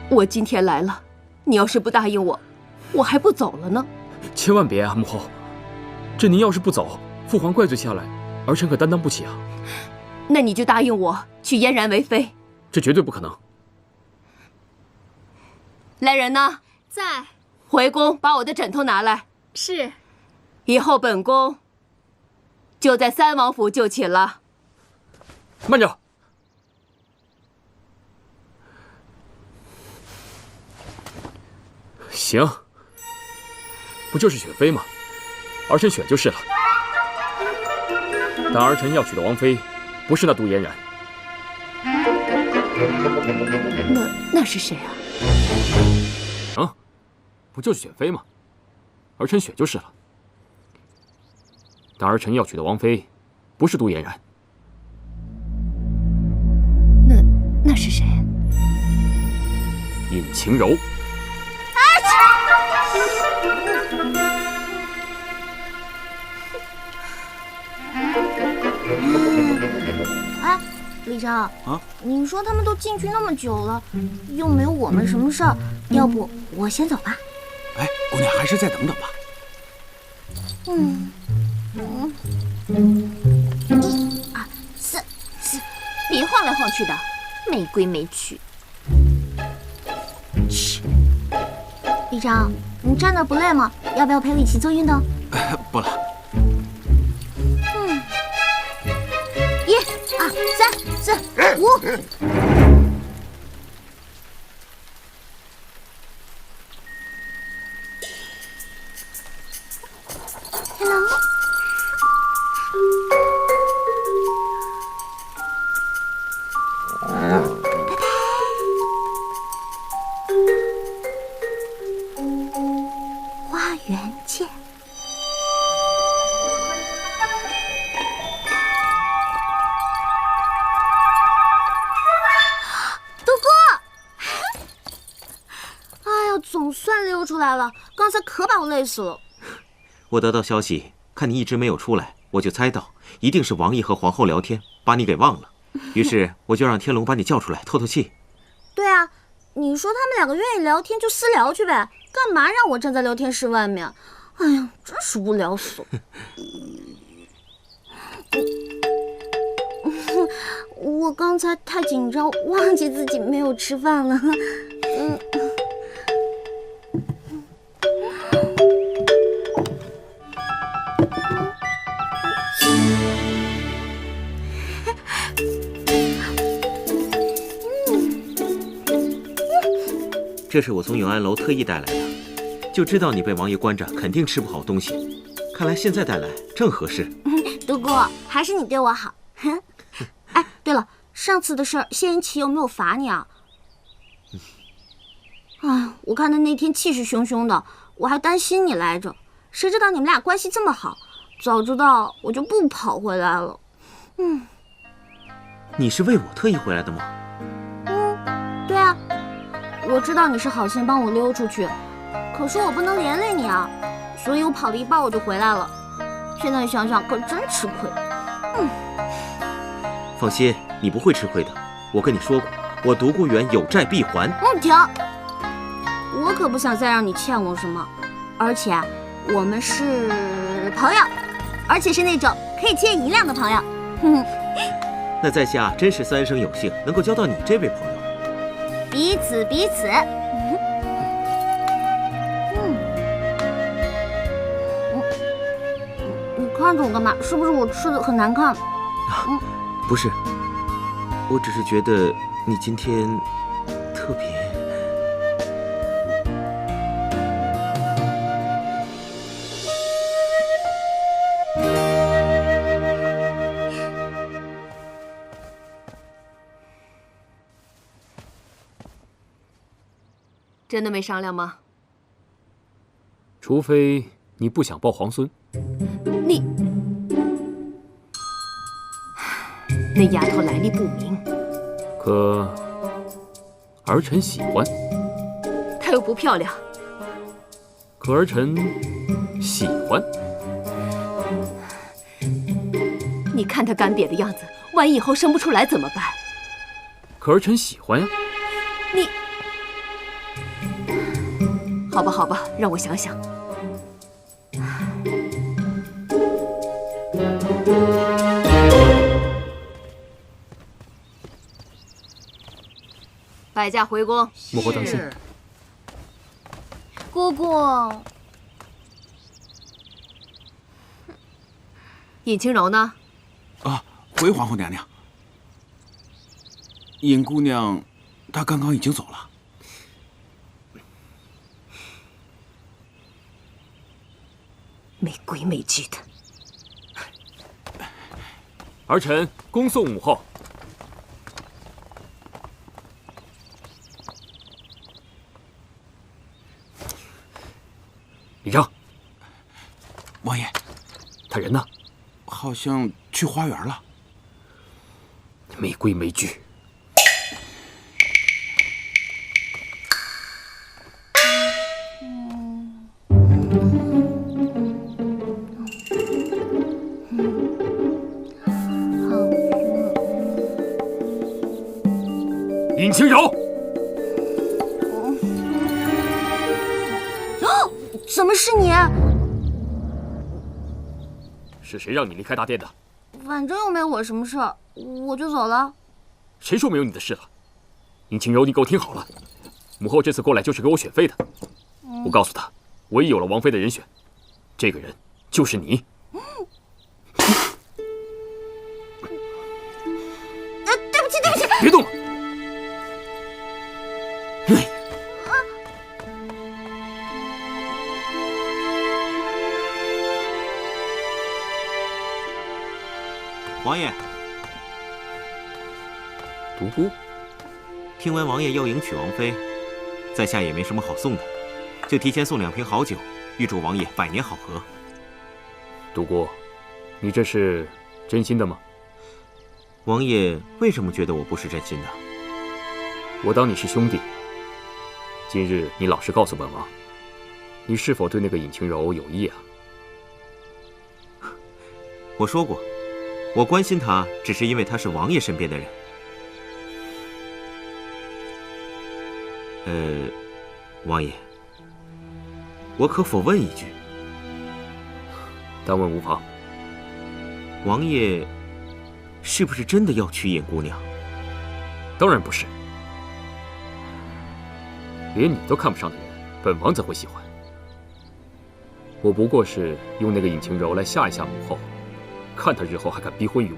我今天来了，你要是不答应我，我还不走了呢。千万别啊，母后，这您要是不走，父皇怪罪下来，儿臣可担当不起啊。那你就答应我娶嫣然为妃。这绝对不可能。来人呐，在。回宫把我的枕头拿来。是。以后本宫就在三王府就寝了。慢着。行，不就是选妃吗？儿臣选就是了。但儿臣要娶的王妃，不是那杜嫣然。那是谁啊？啊，不就是选妃吗？儿臣选就是了。但儿臣要娶的王妃，不是杜嫣然。那是谁？尹晴柔。哎，李长啊，你说他们都进去那么久了，又没有我们什么事儿，要不我先走吧？哎，姑娘还是再等等吧。1、2、3，别晃来晃去的，没规没矩。嘘，李长，你站那不累吗？要不要陪我一起做运动？不了。1、2、3、4、5。Hello。花园见。杜哥，哎呀，总算溜出来了，刚才可把我累死了。我得到消息，看你一直没有出来，我就猜到一定是王爷和皇后聊天，把你给忘了。于是我就让天龙把你叫出来透透气。对啊，你说他们两个愿意聊天就私聊去呗，干嘛让我站在聊天室外面？哎呀，真是无聊死了。我刚才太紧张，忘记自己没有吃饭了。这是我从永安楼特意带来的，就知道你被王爷关着，肯定吃不好东西。看来现在带来正合适。独孤，还是你对我好。哎，对了，上次的事儿，谢云奇有没有罚你啊？哎，我看他那天气势汹汹的，我还担心你来着。谁知道你们俩关系这么好，早知道我就不跑回来了。你是为我特意回来的吗？对啊，我知道你是好心帮我溜出去，可是我不能连累你啊，所以我跑了一半我就回来了。现在想想可真吃亏。放心，你不会吃亏的。我跟你说过，我独孤远有债必还。停！我可不想再让你欠我什么，而且我们是朋友，而且是那种可以借1两的朋友。那在下真是3生有幸，能够交到你这位朋友。彼此彼此。你看着我干嘛？是不是我吃的很难看？不是，我只是觉得你今天特别。真的没商量吗？除非你不想抱皇孙。你那丫头来历不明，可儿臣喜欢。她又不漂亮。可儿臣喜欢。你看她干瘪的样子，万一以后生不出来怎么办？可儿臣喜欢呀。你，好吧，好吧，让我想想。摆驾回宫。母后当心。姑姑，尹清柔呢？啊，回皇后娘娘。尹姑娘，她刚刚已经走了。没规没矩的。儿臣恭送母后。李正，王爷，他人呢？好像去花园了。没规没矩。尹清柔，怎么是你？是谁让你离开大殿的？反正又没我什么事儿，我就走了。谁说没有你的事了？尹清柔，你给我听好了，母后这次过来就是给我选妃的。我告诉她，我已有了王妃的人选，这个人就是你。对不起，对不起，别动了。王爷，独孤，听闻王爷要迎娶王妃，在下也没什么好送的，就提前送2瓶好酒，预祝王爷百年好合。独孤，你这是真心的吗？王爷为什么觉得我不是真心的？我当你是兄弟。今日你老实告诉本王，你是否对那个尹清柔有意啊？我说过，我关心他，只是因为他是王爷身边的人。王爷，我可否问一句？但问无妨。王爷是不是真的要娶尹姑娘？当然不是，连你都看不上的人，本王怎会喜欢？我不过是用那个尹晴柔来吓一吓母后，看她日后还敢逼婚于我。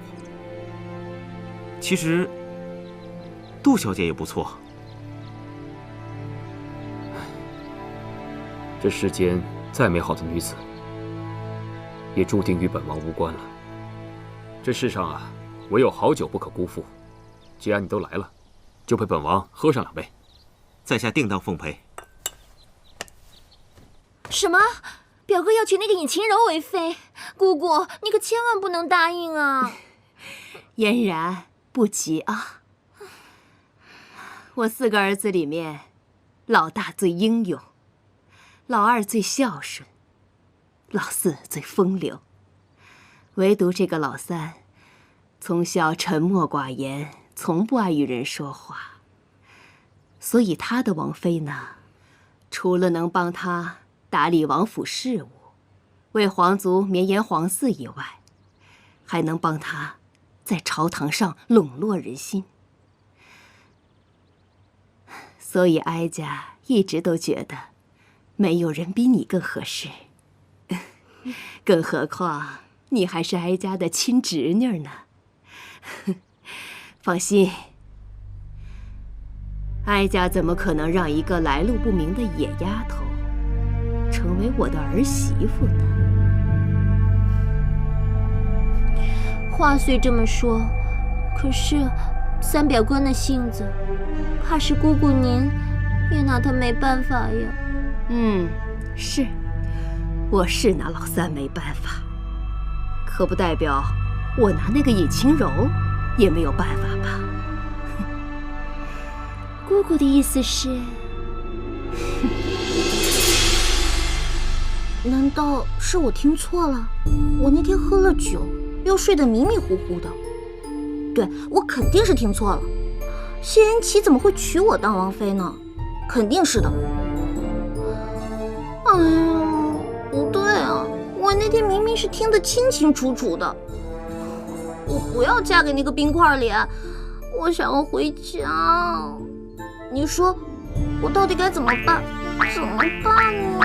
其实，杜小姐也不错。这世间再美好的女子，也注定与本王无关了。这世上啊，唯有好酒不可辜负。既然你都来了，就陪本王喝上2杯。在下定当奉陪。什么？表哥要娶那个尹晴柔为妃？姑姑，你可千万不能答应啊！嫣然，不急啊。我4个儿子里面，老大最英勇，老2最孝顺，老4最风流，唯独这个老3，从小沉默寡言，从不爱与人说话。所以他的王妃呢，除了能帮他打理王府事务，为皇族绵延皇嗣以外，还能帮他在朝堂上笼络人心。所以哀家一直都觉得没有人比你更合适，更何况你还是哀家的亲侄女呢。放心，哀家怎么可能让一个来路不明的野丫头成为我的儿媳妇呢？话虽这么说，可是3表哥那性子，怕是姑姑您也拿他没办法呀。是，我是拿老3没办法，可不代表我拿那个尹晴柔也没有办法吧？姑姑的意思是，难道是我听错了？我那天喝了酒，又睡得迷迷糊糊的。对，我肯定是听错了。谢云奇怎么会娶我当王妃呢？肯定是的。哎呀，不对啊，我那天明明是听得清清楚楚的。我不要嫁给那个冰块脸，我想要回家。你说，我到底该怎么办？怎么办呢？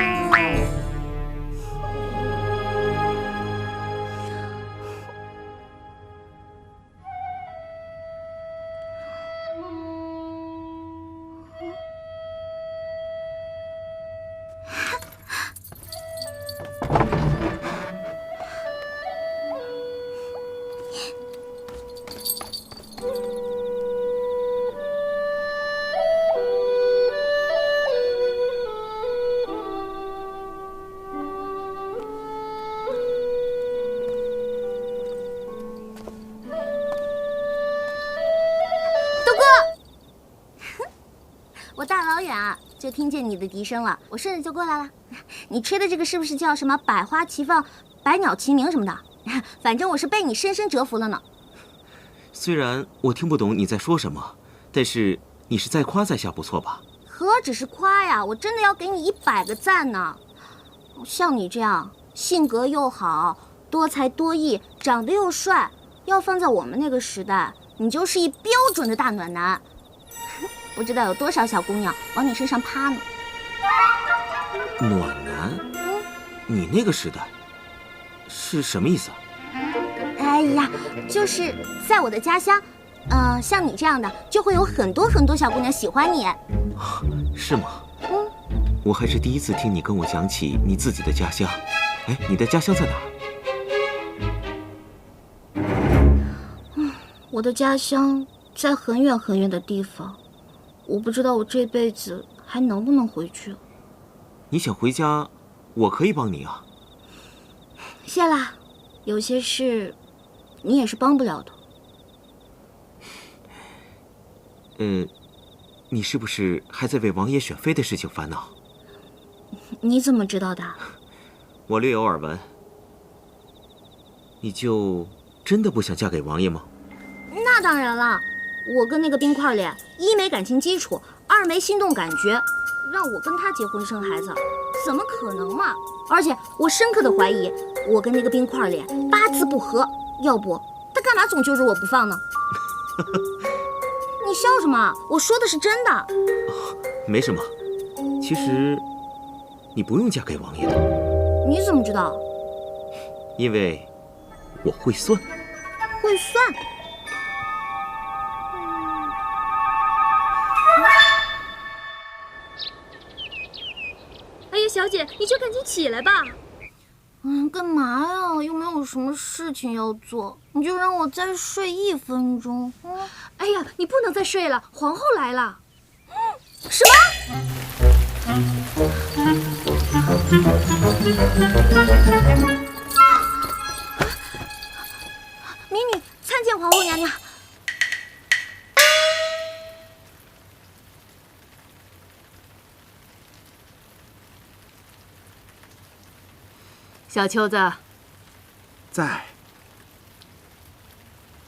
我大老远啊就听见你的笛声了，我顺着就过来了。你吹的这个是不是叫什么百花齐放、百鸟齐鸣什么的？反正我是被你深深折服了呢。虽然我听不懂你在说什么，但是你是在夸在下不错吧？何止是夸呀，我真的要给你100个赞呢。像你这样性格又好、多才多艺、长得又帅，要放在我们那个时代，你就是一标准的大暖男。不知道有多少小姑娘往你身上趴呢。暖男？你那个时代是什么意思啊？哎呀，就是在我的家乡，像你这样的就会有很多很多小姑娘喜欢你。是吗？我还是第一次听你跟我讲起你自己的家乡。哎，你的家乡在哪儿？我的家乡在很远很远的地方，我不知道我这辈子还能不能回去。你想回家，我可以帮你啊。谢啦，有些事你也是帮不了的。你是不是还在为王爷选妃的事情烦恼？你怎么知道的？我略有耳闻。你就真的不想嫁给王爷吗？那当然了，我跟那个冰块脸，一没感情基础，二没心动感觉，让我跟他结婚生孩子，怎么可能嘛？而且我深刻的怀疑，我跟那个冰块脸八字不合，要不他干嘛总揪着我不放呢？你笑什么？我说的是真的。没什么，其实你不用嫁给王爷的。你怎么知道？因为我会算。会算？哎呀，小姐，你就赶紧起来吧。干嘛呀？又没有什么事情要做，你就让我再睡1分钟。哎呀，你不能再睡了，皇后来了。什么？民女参见皇后娘娘。小秋子，在。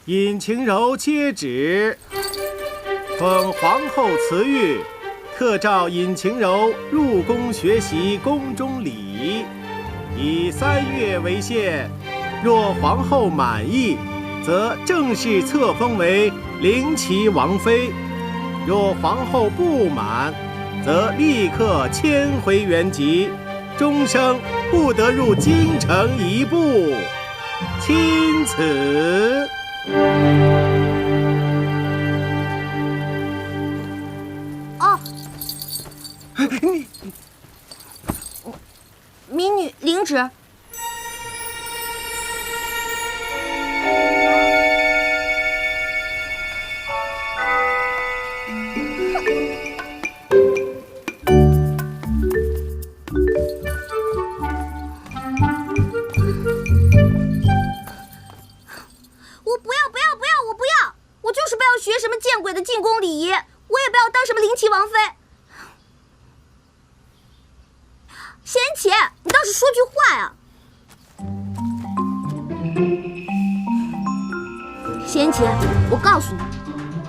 尹晴柔接旨，奉皇后慈谕，特召尹晴柔入宫学习宫中礼仪，以3月为限。若皇后满意，则正式册封为灵齐王妃；若皇后不满，则立刻迁回原籍，终生不得入京城一步。钦此。哦，民女领旨。学什么见鬼的进宫礼仪，我也不要当什么灵齐王妃。贤启，你倒是说句话呀！贤启，我告诉你，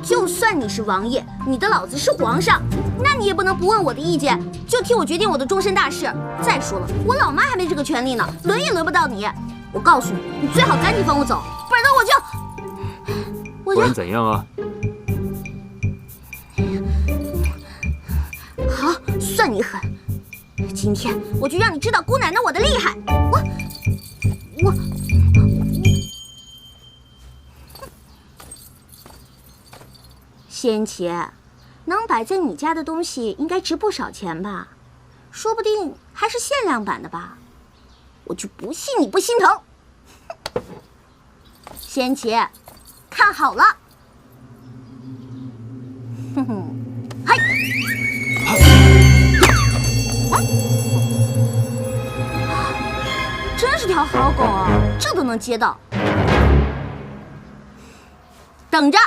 就算你是王爷，你的老子是皇上，那你也不能不问我的意见，就替我决定我的终身大事。再说了，我老妈还没这个权利呢，轮也轮不到你。我告诉你，你最好赶紧放我走，不然我就……不然怎样啊？好，算你狠！今天我就让你知道姑奶奶我的厉害！我，仙琪，能摆在你家的东西应该值不少钱吧？说不定还是限量版的吧？我就不信你不心疼！仙琪，看好了！哼哼，嗨！真是条好狗啊，这都能接到。等着！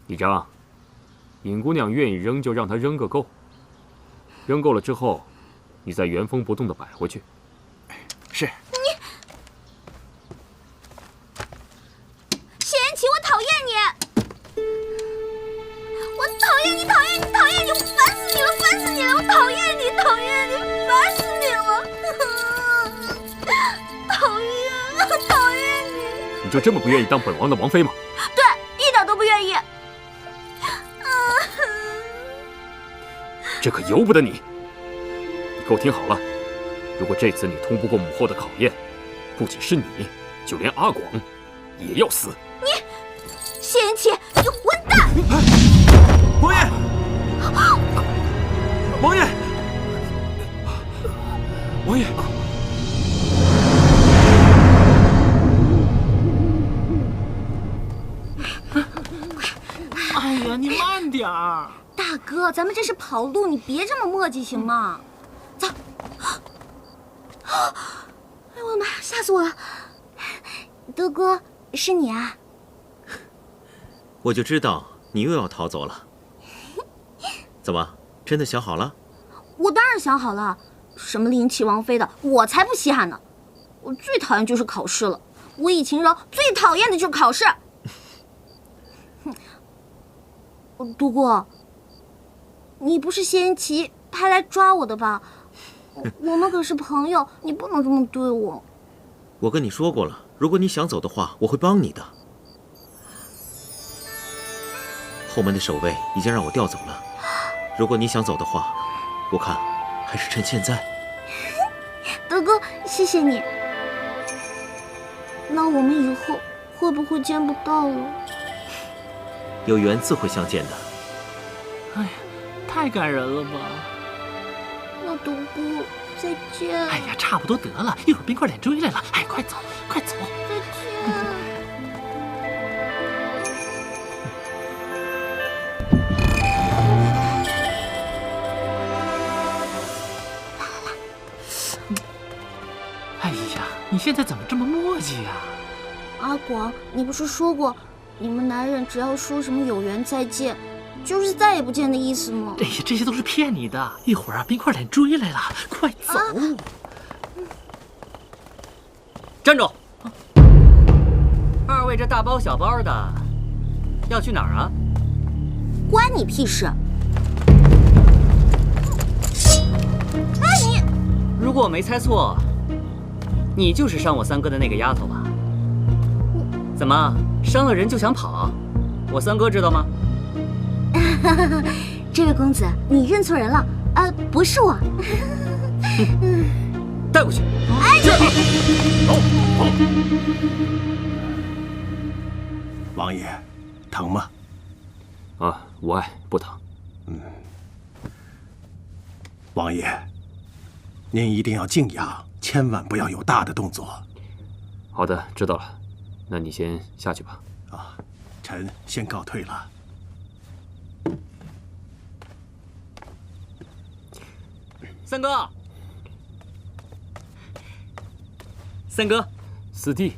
李章，尹姑娘愿意扔就让她扔个够，扔够了之后，你再原封不动地摆回去。是。谢言齐，我讨厌你！我讨厌你，讨厌你，讨厌你！我烦死你了，烦死你了！我讨厌你，讨厌你，烦死你了！讨厌你！你就这么不愿意当本王的王妃吗？对，一点都不愿意。这可由不得你！你给我听好了，如果这次你通不过母后的考验，不仅是你，就连阿广也要死。你，谢言齐，你混蛋！王爷，王爷，王爷！哎呀，你慢点儿！大哥，咱们这是跑路，你别这么磨叽行吗？走。哎呦我的妈，吓死我了！德哥，是你啊？我就知道你又要逃走了。怎么，真的想好了？我当然想好了，什么临齐王妃的，我才不稀罕呢。我最讨厌就是考试了，我以晴柔最讨厌的就是考试。独孤，你不是谢云奇派来抓我的吧？我们可是朋友，你不能这么对我。我跟你说过了，如果你想走的话，我会帮你的。后门的守卫已经让我调走了，如果你想走的话，我看还是趁现在。德哥，谢谢你。那我们以后会不会见不到了？有缘自会相见的。哎呀，太感人了吧！那独孤，再见。哎呀，差不多得了，一会儿冰块脸追来了，哎，快走，快走！再见。哎呀，你现在怎么这么磨叽呀？阿广，你不是说过，你们男人只要说什么有缘再见，就是再也不见的意思吗？哎呀，这些都是骗你的。一会儿啊，冰块脸追来了，快走！站住！二位这大包小包的，要去哪儿啊？关你屁事！哎你！如果我没猜错，你就是伤我三哥的那个丫头吧？怎么伤了人就想跑？我三哥知道吗？这位公子，你认错人了，不是我。带过去。哎，走。王爷，疼吗？啊，无碍，不疼。王爷，您一定要静养，千万不要有大的动作。好的，知道了。那你先下去吧。啊，臣先告退了。三哥，三哥，四弟，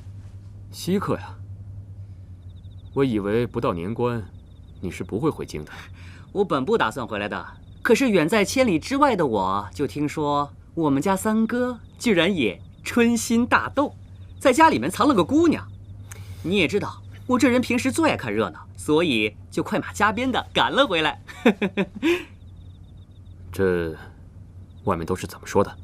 稀客呀！我以为不到年关，你是不会回京的。我本不打算回来的，可是远在千里之外的我，就听说我们家三哥居然也春心大动，在家里面藏了个姑娘。你也知道，我这人平时最爱看热闹，所以就快马加鞭的赶了回来。这外面都是怎么说的？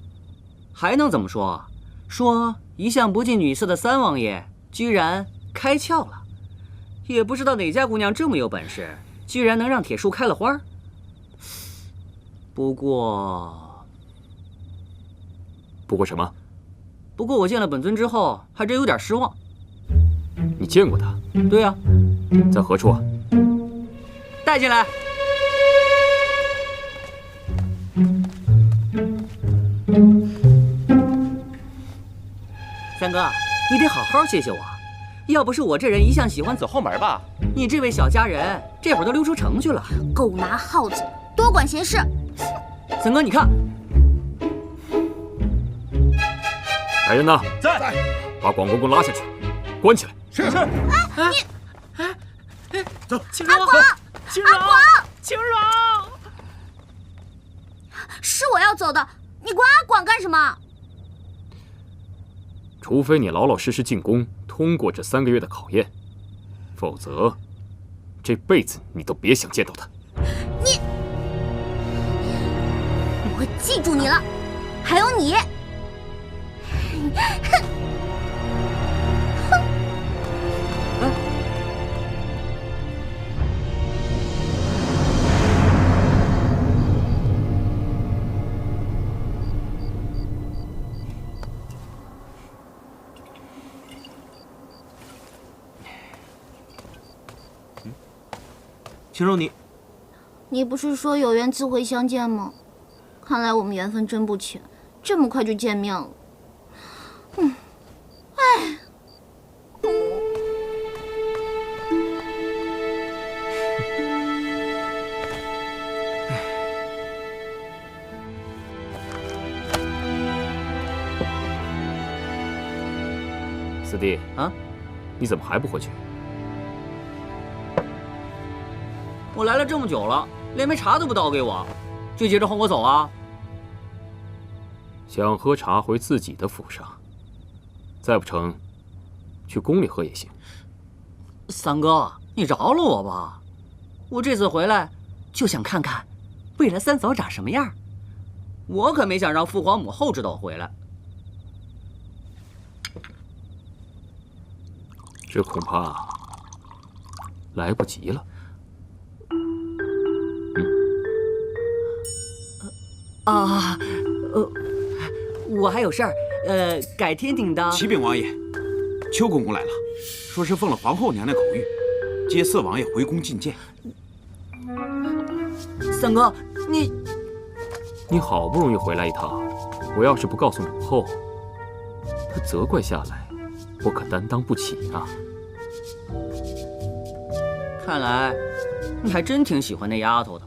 还能怎么说？说一向不近女色的三王爷居然开窍了，也不知道哪家姑娘这么有本事，居然能让铁树开了花。不过什么？不过我见了本尊之后，还真有点失望。你见过他？对呀。在何处啊？带进来。三哥，你得好好谢谢我。要不是我这人一向喜欢走后门吧，你这位小家人这会儿都溜出城去了。狗拿耗子，多管闲事。三哥，你看。来人呐！在。把广公公拉下去，关起来。是。走。青柔，青柔，青柔，是我要走的，你管阿广干什么？除非你老老实实进宫，通过这3个月的考验，否则这辈子你都别想见到他。你，我记住你了，还有你。哼！青柔，你不是说有缘自会相见吗？看来我们缘分真不浅，这么快就见面了。哎。四弟啊，你怎么还不回去？我来了这么久了，连杯茶都不倒给我，就急着轰我走啊？想喝茶回自己的府上，再不成，去宫里喝也行。三哥，你饶了我吧！我这次回来就想看看未来三嫂长什么样，我可没想让父皇母后知道我回来。这恐怕来不及了。我还有事儿，改天顶当。启禀王爷，邱公公来了，说是奉了皇后娘娘口谕，接四王爷回宫觐见。三哥，你好不容易回来一趟，我要是不告诉母后，她责怪下来，我可担当不起啊。看来你还真挺喜欢那丫头的。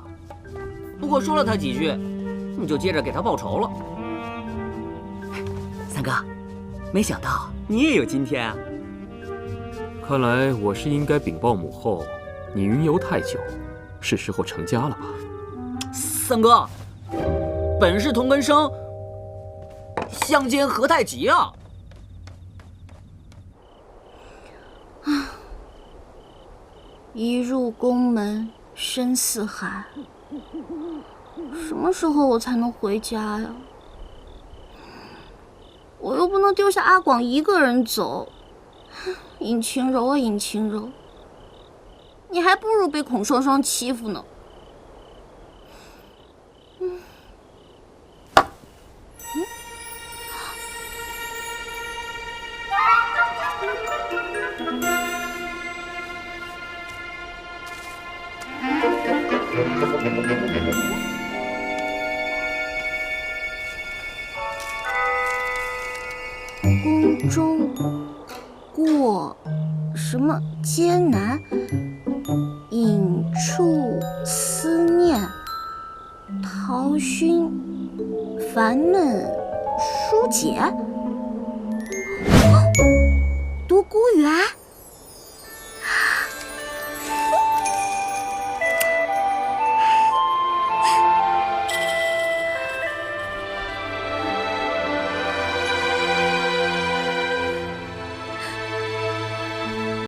不过说了她几句，你就接着给她报仇了。三哥，没想到你也有今天啊！看来我是应该禀报母后，你云游太久，是时候成家了吧？三哥，本是同根生，相煎何太急啊！一入宫门深似海，什么时候我才能回家呀？我又不能丢下阿广一个人走。尹晴柔啊，尹晴柔，你还不如被孔双双欺负呢。宫中过什么艰难，隐处思念，陶熏烦闷疏解。独孤园。